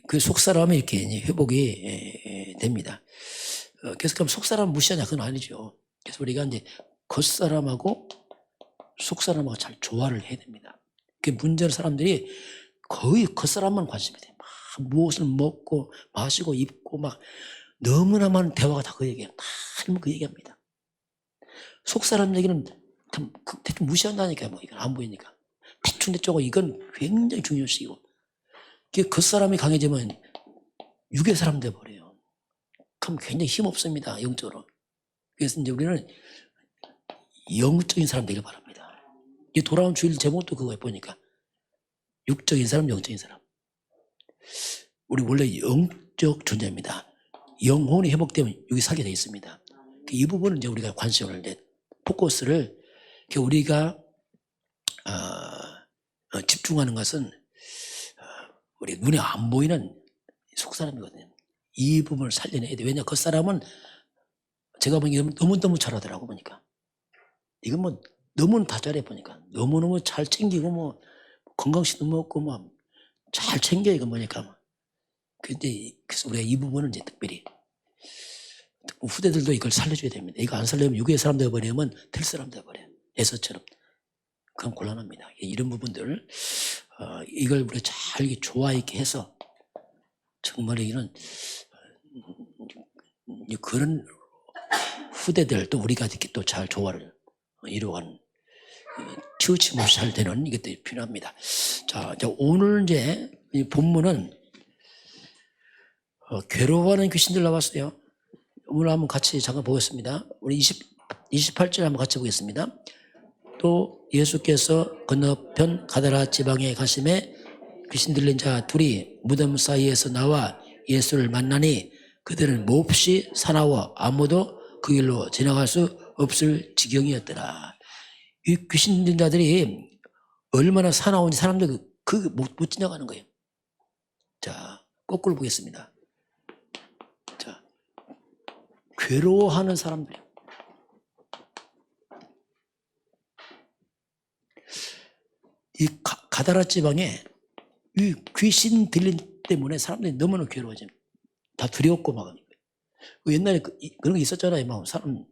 그 속사람이 이렇게 회복이 됩니다. 그래서 그럼 속사람 무시하냐? 그건 아니죠. 그래서 우리가 이제 겉사람하고 속사람하고 잘 조화를 해야 됩니다. 그 문제는 사람들이 거의 겉사람만 관심이 돼요. 막 무엇을 먹고 마시고 입고 막 너무나 많은 대화가 다 그 얘기예요. 다 그 얘기합니다. 속사람 얘기는 대충 무시한다니까요. 뭐 이건 안 보이니까. 대충 대충 이건 굉장히 중요한 시기고. 겉사람이 강해지면 육의 사람 돼버려요. 그럼 굉장히 힘없습니다. 영적으로. 그래서 이제 우리는 영적인 사람 되길 바랍니다. 이 돌아온 주일 제목도 그거에 보니까 육적인 사람, 영적인 사람. 우리 원래 영적 존재입니다. 영혼이 회복되면 여기 살게 되어 있습니다. 이 부분은 이제 우리가 관심을 이제 포커스를 우리가 집중하는 것은 우리 눈에 안 보이는 속사람이거든요. 이 부분을 살려내야 돼. 왜냐, 그 사람은 제가 보기엔 너무너무 잘하더라고 보니까. 이건 뭐 너무 다 잘해 보니까 너무너무 잘 챙기고 뭐 건강식도 먹고 뭐 잘 챙겨 이거 보니까. 근데 그래서 우리가 이 부분은 이제 특별히 후대들도 이걸 살려줘야 됩니다. 이거 안 살려면 육의 사람 되어버리면 될 사람 되어버려요. 에서처럼. 그럼 곤란합니다. 이런 부분들 이걸 우리가 잘 조화 있게 해서 정말 이런 그런 후대들 또 우리가 이렇게 또 잘 조화를 이루어가는 치우침 없이 잘 되는 이것들이 필요합니다. 자, 오늘 이제 이 본문은 괴로워하는 귀신들 나왔어요. 오늘 한번 같이 잠깐 보겠습니다. 우리 28절 한번 같이 보겠습니다. 또 예수께서 건너편 가다라 지방에 가심에 귀신 들린 자 둘이 무덤 사이에서 나와 예수를 만나니 그들은 몹시 사나워 아무도 그 길로 지나갈 수 없을 지경이었더라. 이 귀신 들린 자들이 얼마나 사나운지 사람들 못 지나가는 거예요. 자, 거꾸로 보겠습니다. 자, 괴로워하는 사람들. 이 가다라 지방에 이 귀신 들린 때문에 사람들이 너무나 괴로워져. 다 두려웠고 막. 옛날에 그런 게 있었잖아요. 막 사람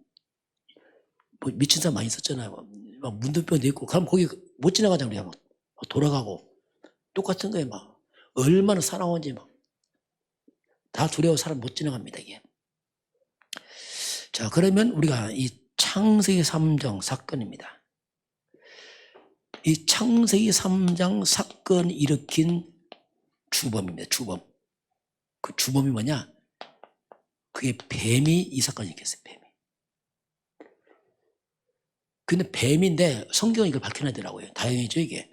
뭐 미친 사람 많이 있었잖아요. 막 문둥병도 있고, 그럼 거기 못 지나가잖아요. 우리가 막 돌아가고 똑같은 거예요. 막 얼마나 사나운지 막 다 두려워 사람 못 지나갑니다. 이게. 자, 그러면 우리가 이 창세기 3장 사건입니다. 이 창세기 3장 사건 일으킨 주범입니다. 주범. 그 주범이 뭐냐? 그게 뱀이 이 사건을 일으켰어요. 뱀이. 근데 뱀인데 성경은 이걸 밝혀내더라고요. 다행이죠 이게.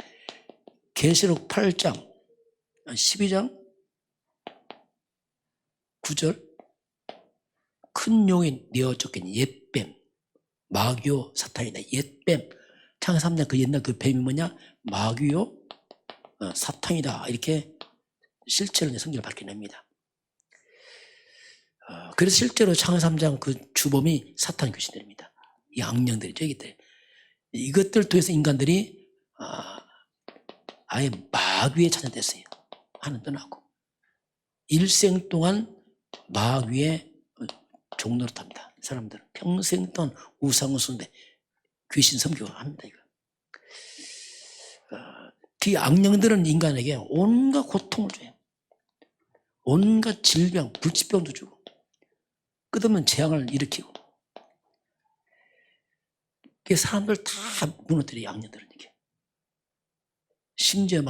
계시록 8장 12장 9절 큰 용이 내어 쫓긴 옛뱀 마귀요 사탄이다. 옛뱀. 창세기 3장 그 옛날 그 뱀이 뭐냐? 마귀요 사탄이다. 이렇게 실제로 성경을 밝혀냅니다. 그래서 실제로 창세기 3장 그 주범이 사탄 귀신들입니다. 이 악령들이죠. 이것들 통해서 인간들이 아예 마귀에 찾아됐어요. 하는 떠나고 일생 동안 마귀의 종노릇합니다. 사람들은 평생 동안 우상을 숭배, 귀신 섬기고 합니다. 이거. 그 악령들은 인간에게 온갖 고통을 줘요. 온갖 질병, 불치병도 주고 끝없는 재앙을 일으키고. 그 사람들 다 무너뜨려요. 악령들은 이게. 심지어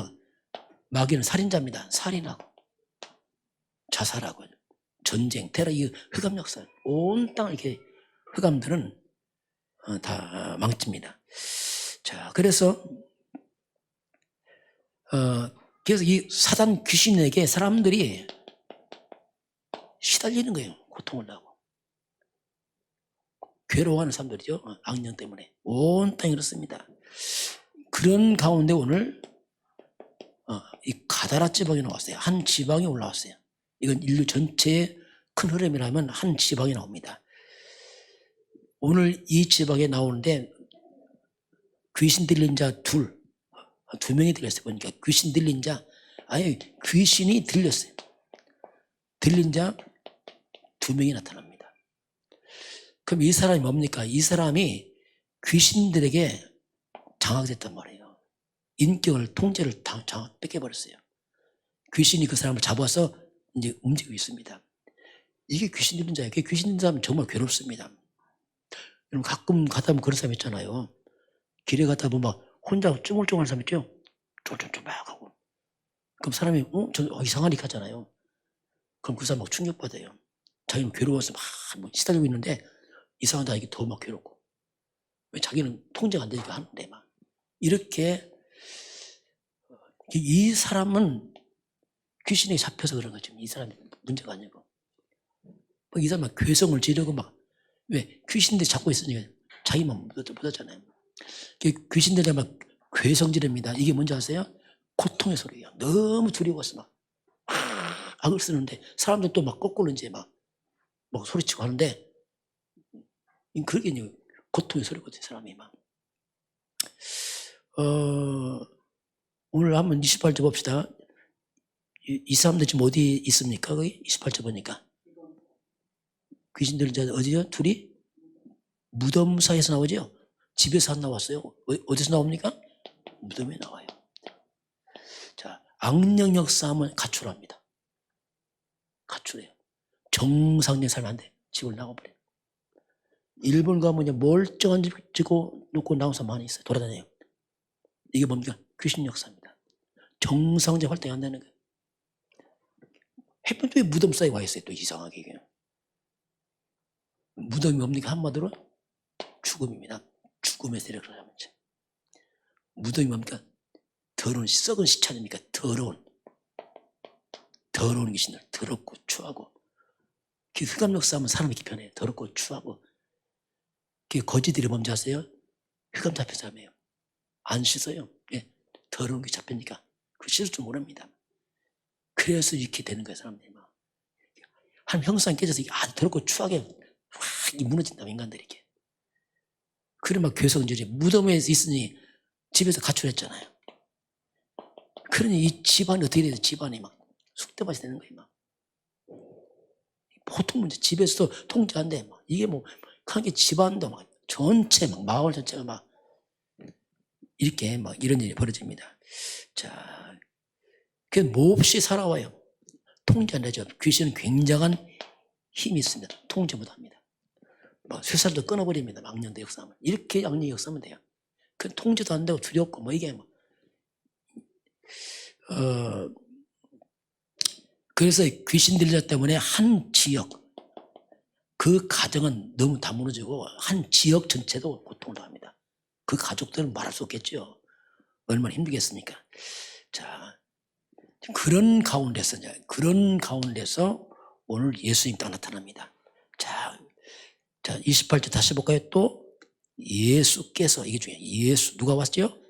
마귀는 살인자입니다. 살인하고 자살하고 전쟁, 테러, 이 흑암 역사, 온 땅을 이렇게 흑암들은 다 망칩니다. 자, 그래서 이 사단 귀신에게 사람들이 시달리는 거예요. 고통을 나고. 괴로워하는 사람들이죠. 악령 때문에. 온 땅이 그렇습니다. 그런 가운데 오늘 이 가다라 지방이 나왔어요. 한 지방이 올라왔어요. 이건 인류 전체의 큰 흐름이라면 한 지방이 나옵니다. 오늘 이 지방에 나오는데 귀신 들린 자 두 명이 들렸어요. 보니까 귀신 들린 자, 아예 귀신이 들렸어요. 들린 자 두 명이 나타납니다. 그럼 이 사람이 뭡니까? 이 사람이 귀신들에게 장악됐단 말이에요. 인격을, 통제를 다 뺏겨버렸어요. 귀신이 그 사람을 잡아서 이제 움직이고 있습니다. 이게 귀신 들린 자예요. 귀신 들린 사람은 정말 괴롭습니다. 여러분 가끔 가다 보면 그런 사람 있잖아요. 길에 가다 보면 막 혼자 쭈글쭈글한 사람 있죠? 쫄쫄쫄 막 하고. 그럼 사람이 이상하니까 하잖아요. 그럼 그 사람 막 충격받아요. 자기는 괴로워서 막 시달리고 있는데 이상한 자에게 더 막 괴롭고. 왜 자기는 통제가 안 되니까 하는데 막. 이렇게 이 사람은 귀신에 잡혀서 그런 거죠. 이 사람이 문제가 아니고. 이 사람 막 괴성을 지르고 막. 왜? 귀신들이 잡고 있으니까 자기만 묻었잖아요. 귀신들이 막 괴성 지릅니다. 이게 뭔지 아세요? 고통의 소리예요. 너무 두려워서 막 악을 쓰는데 사람들 또 막 거꾸로 이제 막 소리치고 하는데 그게 이제 고통의 소리거든요. 사람이 막. 오늘 한번 28절 봅시다. 이 사람들 지금 어디 있습니까? 거기 28절 보니까 귀신 들린 자 어디요? 둘이 무덤 사이에서 나오죠. 집에서 안 나왔어요. 어디서 나옵니까? 무덤에 나와요. 자, 악령력 싸움은 가출합니다. 가출해요. 정상적인 삶 안 돼. 집을 나가버려요. 일본 가면 멀쩡한 집 짓고 놓고 나온 사람 많이 있어요. 돌아다녀요. 이게 뭡니까? 귀신 역사입니다. 정상적 활동이 안 되는 거예요. 해변 쪽에 무덤 사이에 와 있어요. 또 이상하게. 이게. 무덤이 뭡니까? 한마디로 죽음입니다. 죽음의 세력을 하면 무덤이 뭡니까? 더러운 썩은 시체 아닙니까? 더러운 귀신들. 더럽고 추하고. 그 흑암 역사하면 사람이 이렇게 변해요. 더럽고 추하고. 그 거지들이 뭔지 아세요? 흑암 잡힌 사람이에요. 안 씻어요. 예. 더러운 게 잡히니까 그 씻을 줄 모릅니다. 그래서 이렇게 되는 거예요. 사람들이 막. 한 형상이 깨져서 아주 더럽고 추하게 확 무너진다. 인간들이 이렇게. 그래 막 괴성질이 무덤에 있으니 집에서 가출했잖아요. 그러니 이 집안이 어떻게 돼요? 집안이 막 쑥대밭이 되는 거예요. 막. 보통 문제 집에서도 통제 안 돼. 막. 이게 뭐 한 게 집안도 막 전체 막 마을 전체가 막 이렇게 막 이런 일이 벌어집니다. 자, 그 몹시 살아와요. 통제 안 되죠. 귀신은 굉장한 힘이 있습니다. 통제 못합니다. 막 쇠살도 끊어버립니다. 망령대 역사하면. 이렇게 악령 역사하면 돼요. 그 통제도 안 되고 두렵고 뭐 이게 뭐. 그래서 귀신 들려 때문에 한 지역, 그 가정은 너무 다 무너지고 한 지역 전체도 고통을 당합니다. 그 가족들은 말할 수 없겠죠. 얼마나 힘들겠습니까? 자, 그런 가운데서 오늘 예수님 딱 나타납니다. 자, 28절 다시 볼까요? 또 예수께서, 이게 중요해요. 예수, 누가 왔죠?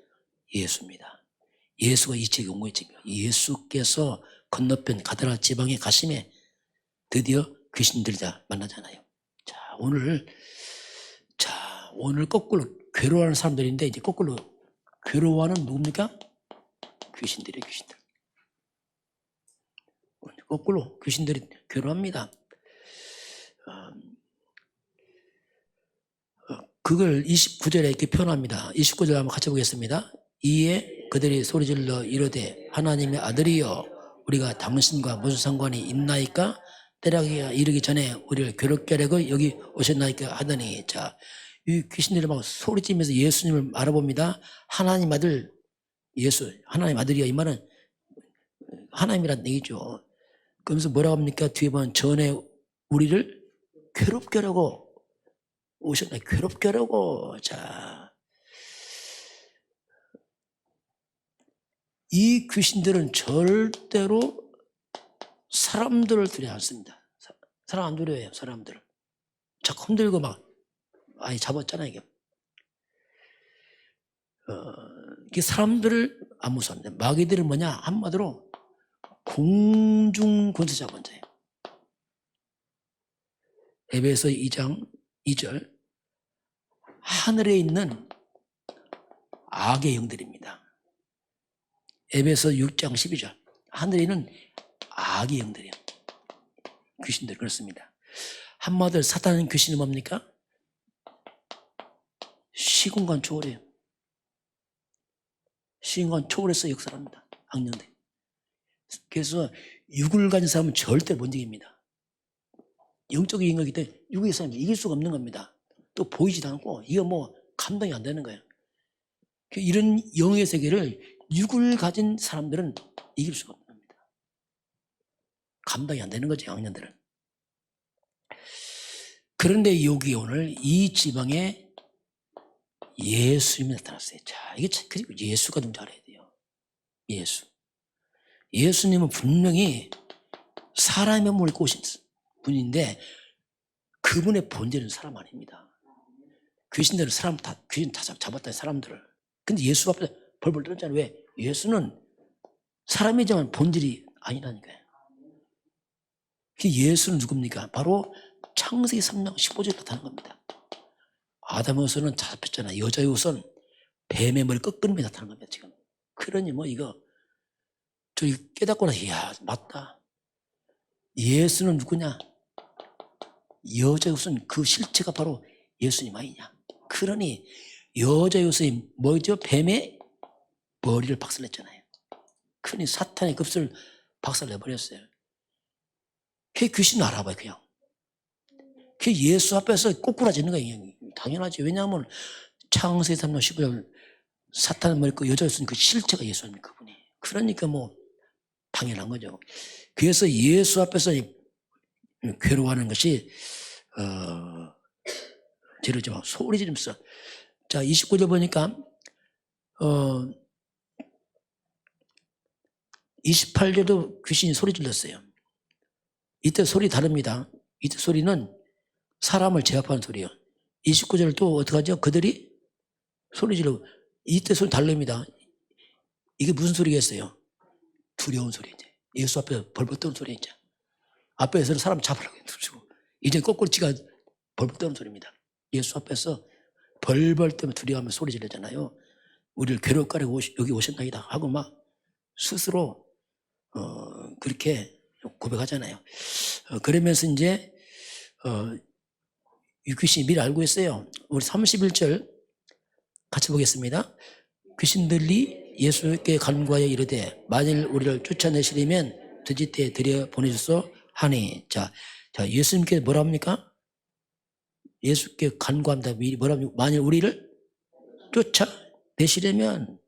예수입니다. 예수가 이 지역에 온 거예요. 예수께서 건너편 가드라 지방에 가심에 드디어 귀신들이 다 만나잖아요. 오늘 거꾸로 괴로워하는 사람들인데, 이제 거꾸로 괴로워하는 누굽니까? 귀신들이에요, 귀신들. 거꾸로 귀신들이 괴로워합니다. 그걸 29절에 이렇게 표현합니다. 29절 한번 같이 보겠습니다. 이에 그들이 소리질러 이르되 하나님의 아들이여 우리가 당신과 무슨 상관이 있나이까? 때라기가 이르기 전에 우리를 괴롭게 하려고 여기 오셨나이까 하더니, 자, 이 귀신들이 막 소리치면서 예수님을 알아봅니다. 하나님 아들 예수, 하나님 아들이야. 이 말은 하나님이란 얘기죠. 그러면서 뭐라고 합니까? 뒤에 보면 전에 우리를 괴롭게 하려고 오셨나? 괴롭게 하려고. 자, 이 귀신들은 절대로 사람들을 두려워 않습니다. 사람 안 두려워해요. 사람들을 자꾸 흔들고 막 아예 잡았잖아요. 이게 사람들을 안 무서워합니다. 마귀들은 뭐냐? 한마디로 공중 권세자 권자예요. 에베소 2장 2절 하늘에 있는 악의 영들입니다. 에베소 6장 12절 하늘에 있는 악의 영들이에요. 귀신들 그렇습니다. 한마디로 사탄은 귀신이 뭡니까? 시공간 초월해요. 시공간 초월해서 역사합니다. 악령들. 그래서 육을 가진 사람은 절대 못 이깁니다. 영적인 인격이기 때문에 육의 사람이 이길 수가 없는 겁니다. 또 보이지도 않고 이거 뭐 감당이 안 되는 거예요. 이런 영의 세계를 육을 가진 사람들은 이길 수가 없는 겁니다. 감당이 안 되는 거죠, 악령들은. 그런데 여기 오늘 이 지방에 예수님이 나타났어요. 자, 이게 그리고 예수가 누군지 알아야 돼요. 예수님은 분명히 사람의 몸을 입고 오신 분인데 그분의 본질은 사람 아닙니다. 귀신들은 귀신 다 잡았다, 사람들을. 근데 예수 앞에서 벌벌 떨었잖아요. 왜? 예수는 사람이지만 본질이 아니라니까요. 예수는 누굽니까? 바로 창세기 3장 15절에 나타난 겁니다. 아담의 후손은 잡혔잖아요. 여자의 후손 뱀의 머리 꺾으면 나타난 겁니다. 지금. 그러니 뭐 이거 저희 깨닫고 나서 이야 맞다. 예수는 누구냐? 여자의 후손 그 실체가 바로 예수님 아니냐. 그러니 여자의 후손이 뭐죠? 뱀의 머리를 박살냈잖아요. 그러니 사탄의 급수를 박살내버렸어요. 그게 귀신 알아봐요. 그냥. 그게 예수 앞에서 꼬꾸라지는 거예요. 당연하지. 왜냐하면 창세기 3장 15절 사탄은 뭐그 여자였으니 그 실체가 예수 아닙니까 그분이. 그러니까 뭐 당연한 거죠. 그래서 예수 앞에서 괴로워하는 것이 지르죠. 소리 지르면서. 자 29절 보니까 28절도 귀신이 소리 질렀어요. 이때 소리 다릅니다. 이때 소리는 사람을 제압하는 소리예요. 29절 또 어떡하죠? 그들이 소리 질러. 이때 소리 다릅니다. 이게 무슨 소리겠어요? 두려운 소리. 이제 예수 앞에 벌벌 떠는 소리. 이제 앞에서는 사람 잡으려고 해주고 이제 거꾸로 지가 벌벌 떠는 소리입니다. 예수 앞에서 벌벌 떠면 두려워하면 소리 지르잖아요. 우리를 괴롭게 하려고 여기 오셨나이다 하고 막 스스로 그렇게 고백하잖아요. 그러면서 이제 이 귀신이 미리 알고 있어요. 우리 31절 같이 보겠습니다. 귀신들이 예수께 간구하여 이르되 만일 우리를 쫓아내시려면 드짓대에 들여 보내주소 하니. 자 예수님께 뭐라 합니까? 예수께 간구합니다. 미리 뭐라 합니까? 만일 우리를 쫓아내시려면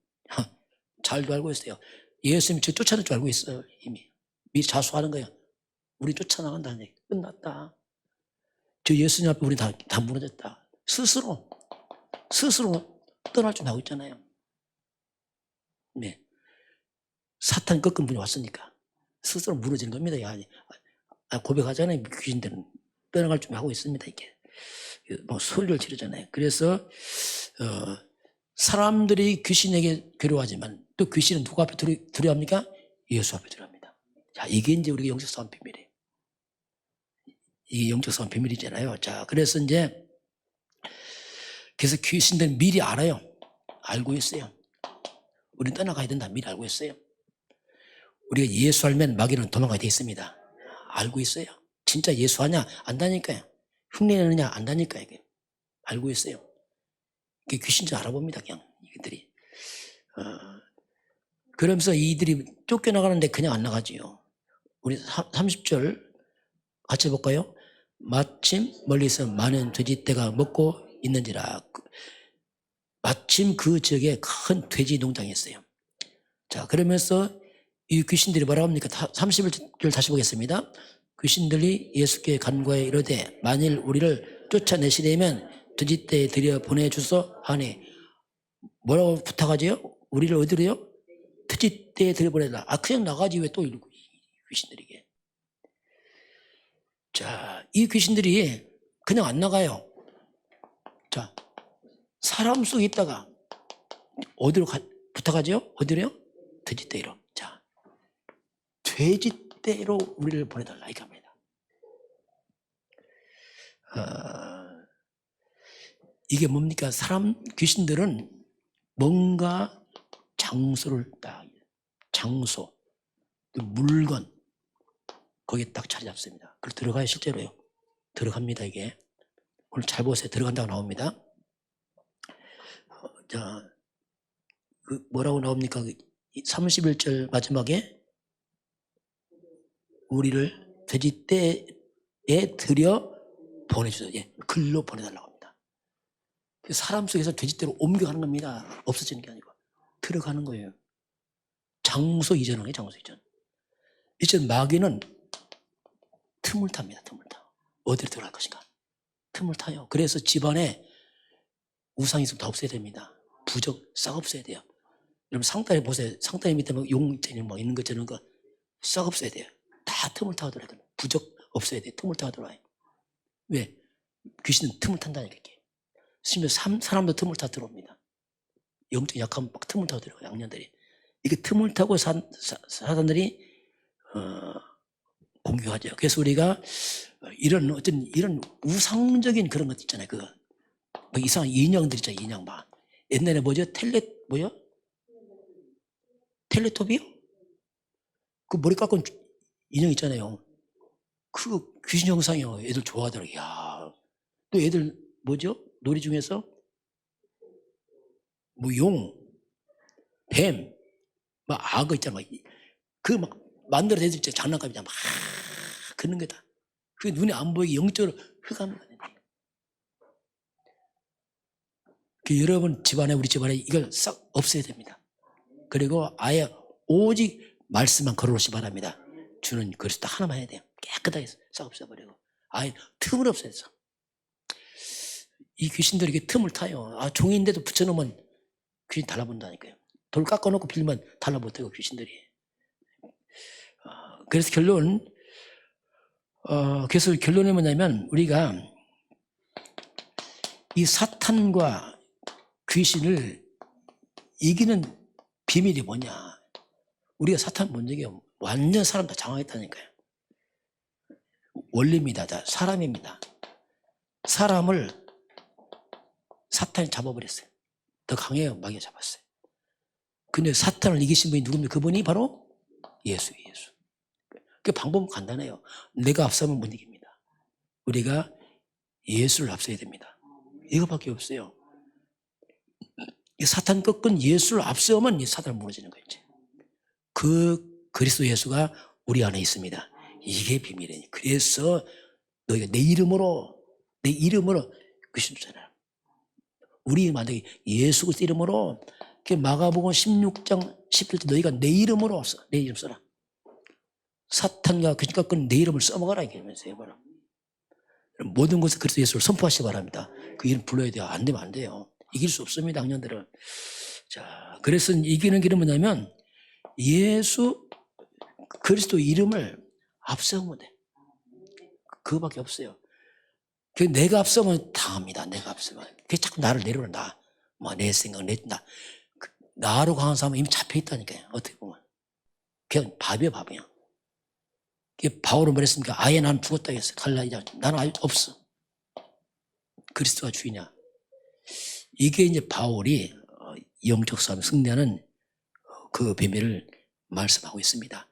잘도 알고 있어요. 예수님이 저 쫓아낼 줄 알고 있어요. 이미 미리 자수하는 거예요. 우리 쫓아나간다는 얘기. 끝났다. 저 예수님 앞에 우리 다 무너졌다. 스스로 떠날 줄 알고 있잖아요. 네. 사탄 꺾은 분이 왔으니까 스스로 무너지는 겁니다. 고백하잖아요. 귀신들은 떠나갈 준비하고 있습니다. 이게 뭐 소리를 지르잖아요. 그래서 사람들이 귀신에게 괴로워하지만 또 귀신은 누구 앞에 두려워합니까? 예수 앞에 두려워합니다. 자, 이게 이제 우리가 영적 싸움 비밀이에요. 이게 영적 싸움 비밀이잖아요. 자, 그래서 귀신들은 미리 알아요. 알고 있어요. 우리는 떠나가야 된다. 미리 알고 있어요. 우리가 예수 알면 마귀는 도망가야 돼 있습니다. 알고 있어요. 진짜 예수 하냐? 안다니까요. 흉내내느냐? 안다니까요. 알고 있어요. 그게 귀신인지 알아봅니다. 그냥 이들이. 그러면서 이들이 쫓겨나가는데 그냥 안 나가지요. 우리 30절 같이 볼까요? 마침 멀리서 많은 돼지떼가 먹고 있는지라. 마침 그 지역에 큰 돼지 농장이 있어요. 자, 그러면서 이 귀신들이 뭐라고 합니까? 31절 다시 보겠습니다. 귀신들이 예수께 간구하여 이르되 만일 우리를 쫓아내시려면 돼지떼에 들여 보내주소 하니. 뭐라고 부탁하지요? 우리를 어디로요? 돼지떼에 들여 보내라. 그냥 나가지 왜 또 이러고 귀신들에게. 자, 이 귀신들이 그냥 안 나가요. 자, 사람 속에 있다가 어디로 부탁하죠? 어디로요? 돼지떼로. 자, 돼지떼로 우리를 보내달라 이겁니다. 이게 뭡니까? 귀신들은 뭔가 장소를 장소, 물건 거기에 딱 자리 잡습니다. 그걸 들어가야 실제로요. 들어갑니다. 이게 오늘 잘 보세요. 들어간다고 나옵니다. 자, 뭐라고 나옵니까? 31절 마지막에 우리를 돼지떼에 들여 보내주세요. 예, 글로 보내달라고 합니다. 사람 속에서 돼지떼로 옮겨가는 겁니다. 없어지는 게 아니고 들어가는 거예요. 장소 이전하는 거예요. 장소 이전. 이제 마귀는 틈을 탑니다. 틈을 타. 어디로 들어갈 것인가? 틈을 타요. 그래서 집안에 우상 있으면 다 없애야 됩니다. 부적 싹 없애야 돼요. 여러분 상단에 보세요. 상단에 밑에 막 용 있는 것처럼 싹 없애야 돼요. 다 틈을 타고 들어가요. 부적 없애야 돼요. 틈을 타고 들어와요. 왜? 귀신은 틈을 탄다니까. 이게. 심지어 사람도 틈을 타고 들어옵니다. 영적 약하면 막 틈을 타고 들어가요. 양녀들이. 이게 틈을 타고 사단들이 공격하죠. 그래서 우리가 이런 우상적인 그런 것 있잖아요. 뭐 이상한 인형들 있잖아요. 인형 막. 옛날에 텔레토비요? 그 머리 깎은 인형 있잖아요. 그 귀신 형상이요. 애들 좋아하더라고요. 야, 또 애들 놀이 중에서 뭐 뱀, 막 악어 있잖아. 막 만들어서 애들 진짜 장난감이잖아. 막 그런 거다. 그게 눈에 안 보이게 영적으로 흑암이 되는 거예요. 여러분 집안에, 우리 집안에 이걸 싹 없애야 됩니다. 그리고 아예 오직 말씀만 걸어오시 바랍니다. 주는 그리스도 하나만 해야 돼요. 깨끗하게 싹 없애버리고 아예 틈을 없애서. 이 귀신들이 이렇게 틈을 타요. 종이인데도 붙여놓으면 귀신 달라붙는다니까요. 돌 깎아놓고 빌면 달라붙어요, 귀신들이. 그래서 결론이 뭐냐면, 우리가 이 사탄과 귀신을 이기는 비밀이 뭐냐. 우리가 사탄 본 적이 완전 사람 다 장악했다니까요. 원리입니다. 사람입니다. 사람을 사탄이 잡아버렸어요. 더 강해요. 마귀가 잡았어요. 근데 사탄을 이기신 분이 누굽니까? 그분이 바로 예수예요. 예수. 그 방법은 간단해요. 내가 앞서면 못 이깁니다. 우리가 예수를 앞서야 됩니다. 이거밖에 없어요. 이 사탄 꺾은 예수를 앞서면 이 사탄을 무너지는 거예요. 그 그리스도 예수가 우리 안에 있습니다. 이게 비밀이에요. 그래서 너희가 내 이름으로 귀신 쫓아내라. 우리 만약에 예수 그리스도 이름으로, 마가복음 16장 17절 너희가 내 이름으로 써. 내 이름 써라. 사탄과 귀신 꺾은 내 이름을 써먹어라. 이러면서 해봐라. 모든 곳에 그리스도 예수를 선포하시기 바랍니다. 그 이름 불러야 돼요. 안 되면 안 돼요. 이길 수 없습니다, 학년들은. 자, 그래서 이기는 길은 뭐냐면, 예수 그리스도 이름을 앞세우면 돼. 그거밖에 없어요. 내가 앞서면 당합니다. 내가 앞서면. 그게 자꾸 나를 내려놓는다. 내 생각, 나로 강한 사람은 이미 잡혀있다니까요. 어떻게 보면. 그냥 밥이야. 바울은 뭐랬습니까? 아예 난 죽었다 했어. 갈라이자. 나는 아예 없어. 그리스도가 주이냐. 이게 이제 바울이 영적 싸움 승리하는 그 비밀을 말씀하고 있습니다.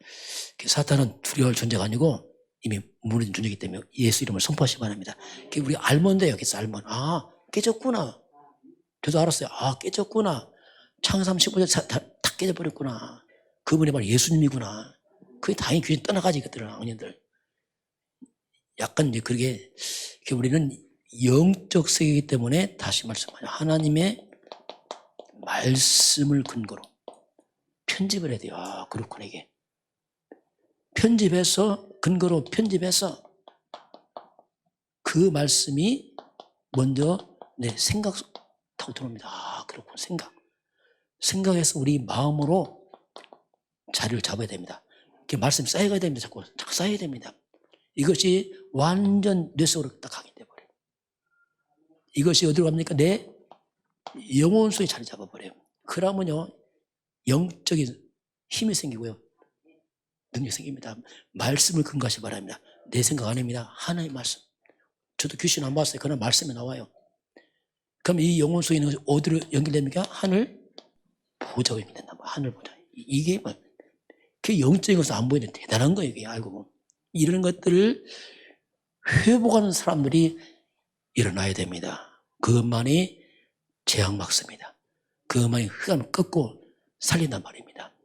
사탄은 두려워할 존재가 아니고 이미 무너진 존재이기 때문에 예수 이름을 선포하시기 바랍니다. 우리 알면 돼요. 그래서 알면. 깨졌구나. 저도 알았어요. 깨졌구나. 창세기 15절 다 깨져버렸구나. 그분이 바로 예수님이구나. 그게 다행히 귀신 떠나가지, 그들은, 악년들. 약간 이제 그게 우리는 영적 세계이기 때문에 다시 말씀하죠. 하나님의 말씀을 근거로 편집을 해야 돼요. 그렇구나, 이게. 근거로 편집해서 그 말씀이 먼저 내 생각 타고 들어옵니다. 그렇구나, 생각해서 우리 마음으로 자리를 잡아야 됩니다. 말씀이 쌓여가야 됩니다. 자꾸 쌓여야 됩니다. 이것이 완전 뇌 속으로 딱 각인돼 버려요. 이것이 어디로 갑니까? 내 영혼 속에 자리 잡아버려요. 그러면요, 영적인 힘이 생기고요, 능력이 생깁니다. 말씀을 근거하시기 바랍니다. 내 생각 아닙니다. 하나님의 말씀. 저도 귀신 안 봤어요. 그러나 말씀이 나와요. 그럼 이 영혼 속에 있는 것이 어디로 연결됩니까? 하늘 보좌가 연결된다. 하늘 보좌. 이게 뭐, 그 영적인 것은 안 보이는데 대단한 거예요. 이게 알고 보면. 이런 것들을 회복하는 사람들이 일어나야 됩니다. 그것만이 재앙 막습니다. 그것만이 흑암을 꺾고 살린단 말입니다.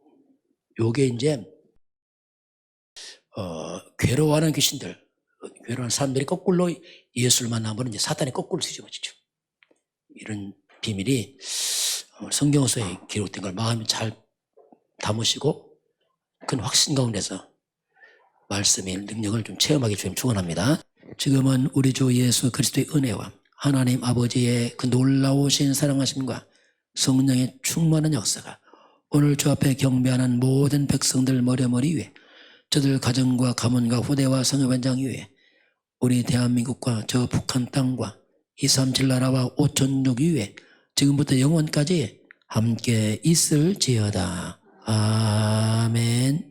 요게 이제 괴로워하는 귀신들, 괴로워하는 사람들이 거꾸로 예수를 만나면 이제 사탄이 거꾸로 뒤집어지죠. 이런 비밀이 성경서에 기록된 걸 마음에 잘 담으시고 큰 확신 가운데서 말씀의 능력을 좀 체험하기 좀 축원합니다. 지금은 우리 주 예수 그리스도의 은혜와 하나님 아버지의 그 놀라우신 사랑하심과 성령의 충만한 역사가 오늘 주 앞에 경배하는 모든 백성들 머리머리 위에, 저들 가정과 가문과 후대와 성읍 현장 위에, 우리 대한민국과 저 북한 땅과 237 나라와 5천족 위에 지금부터 영원까지 함께 있을지어다. 아멘.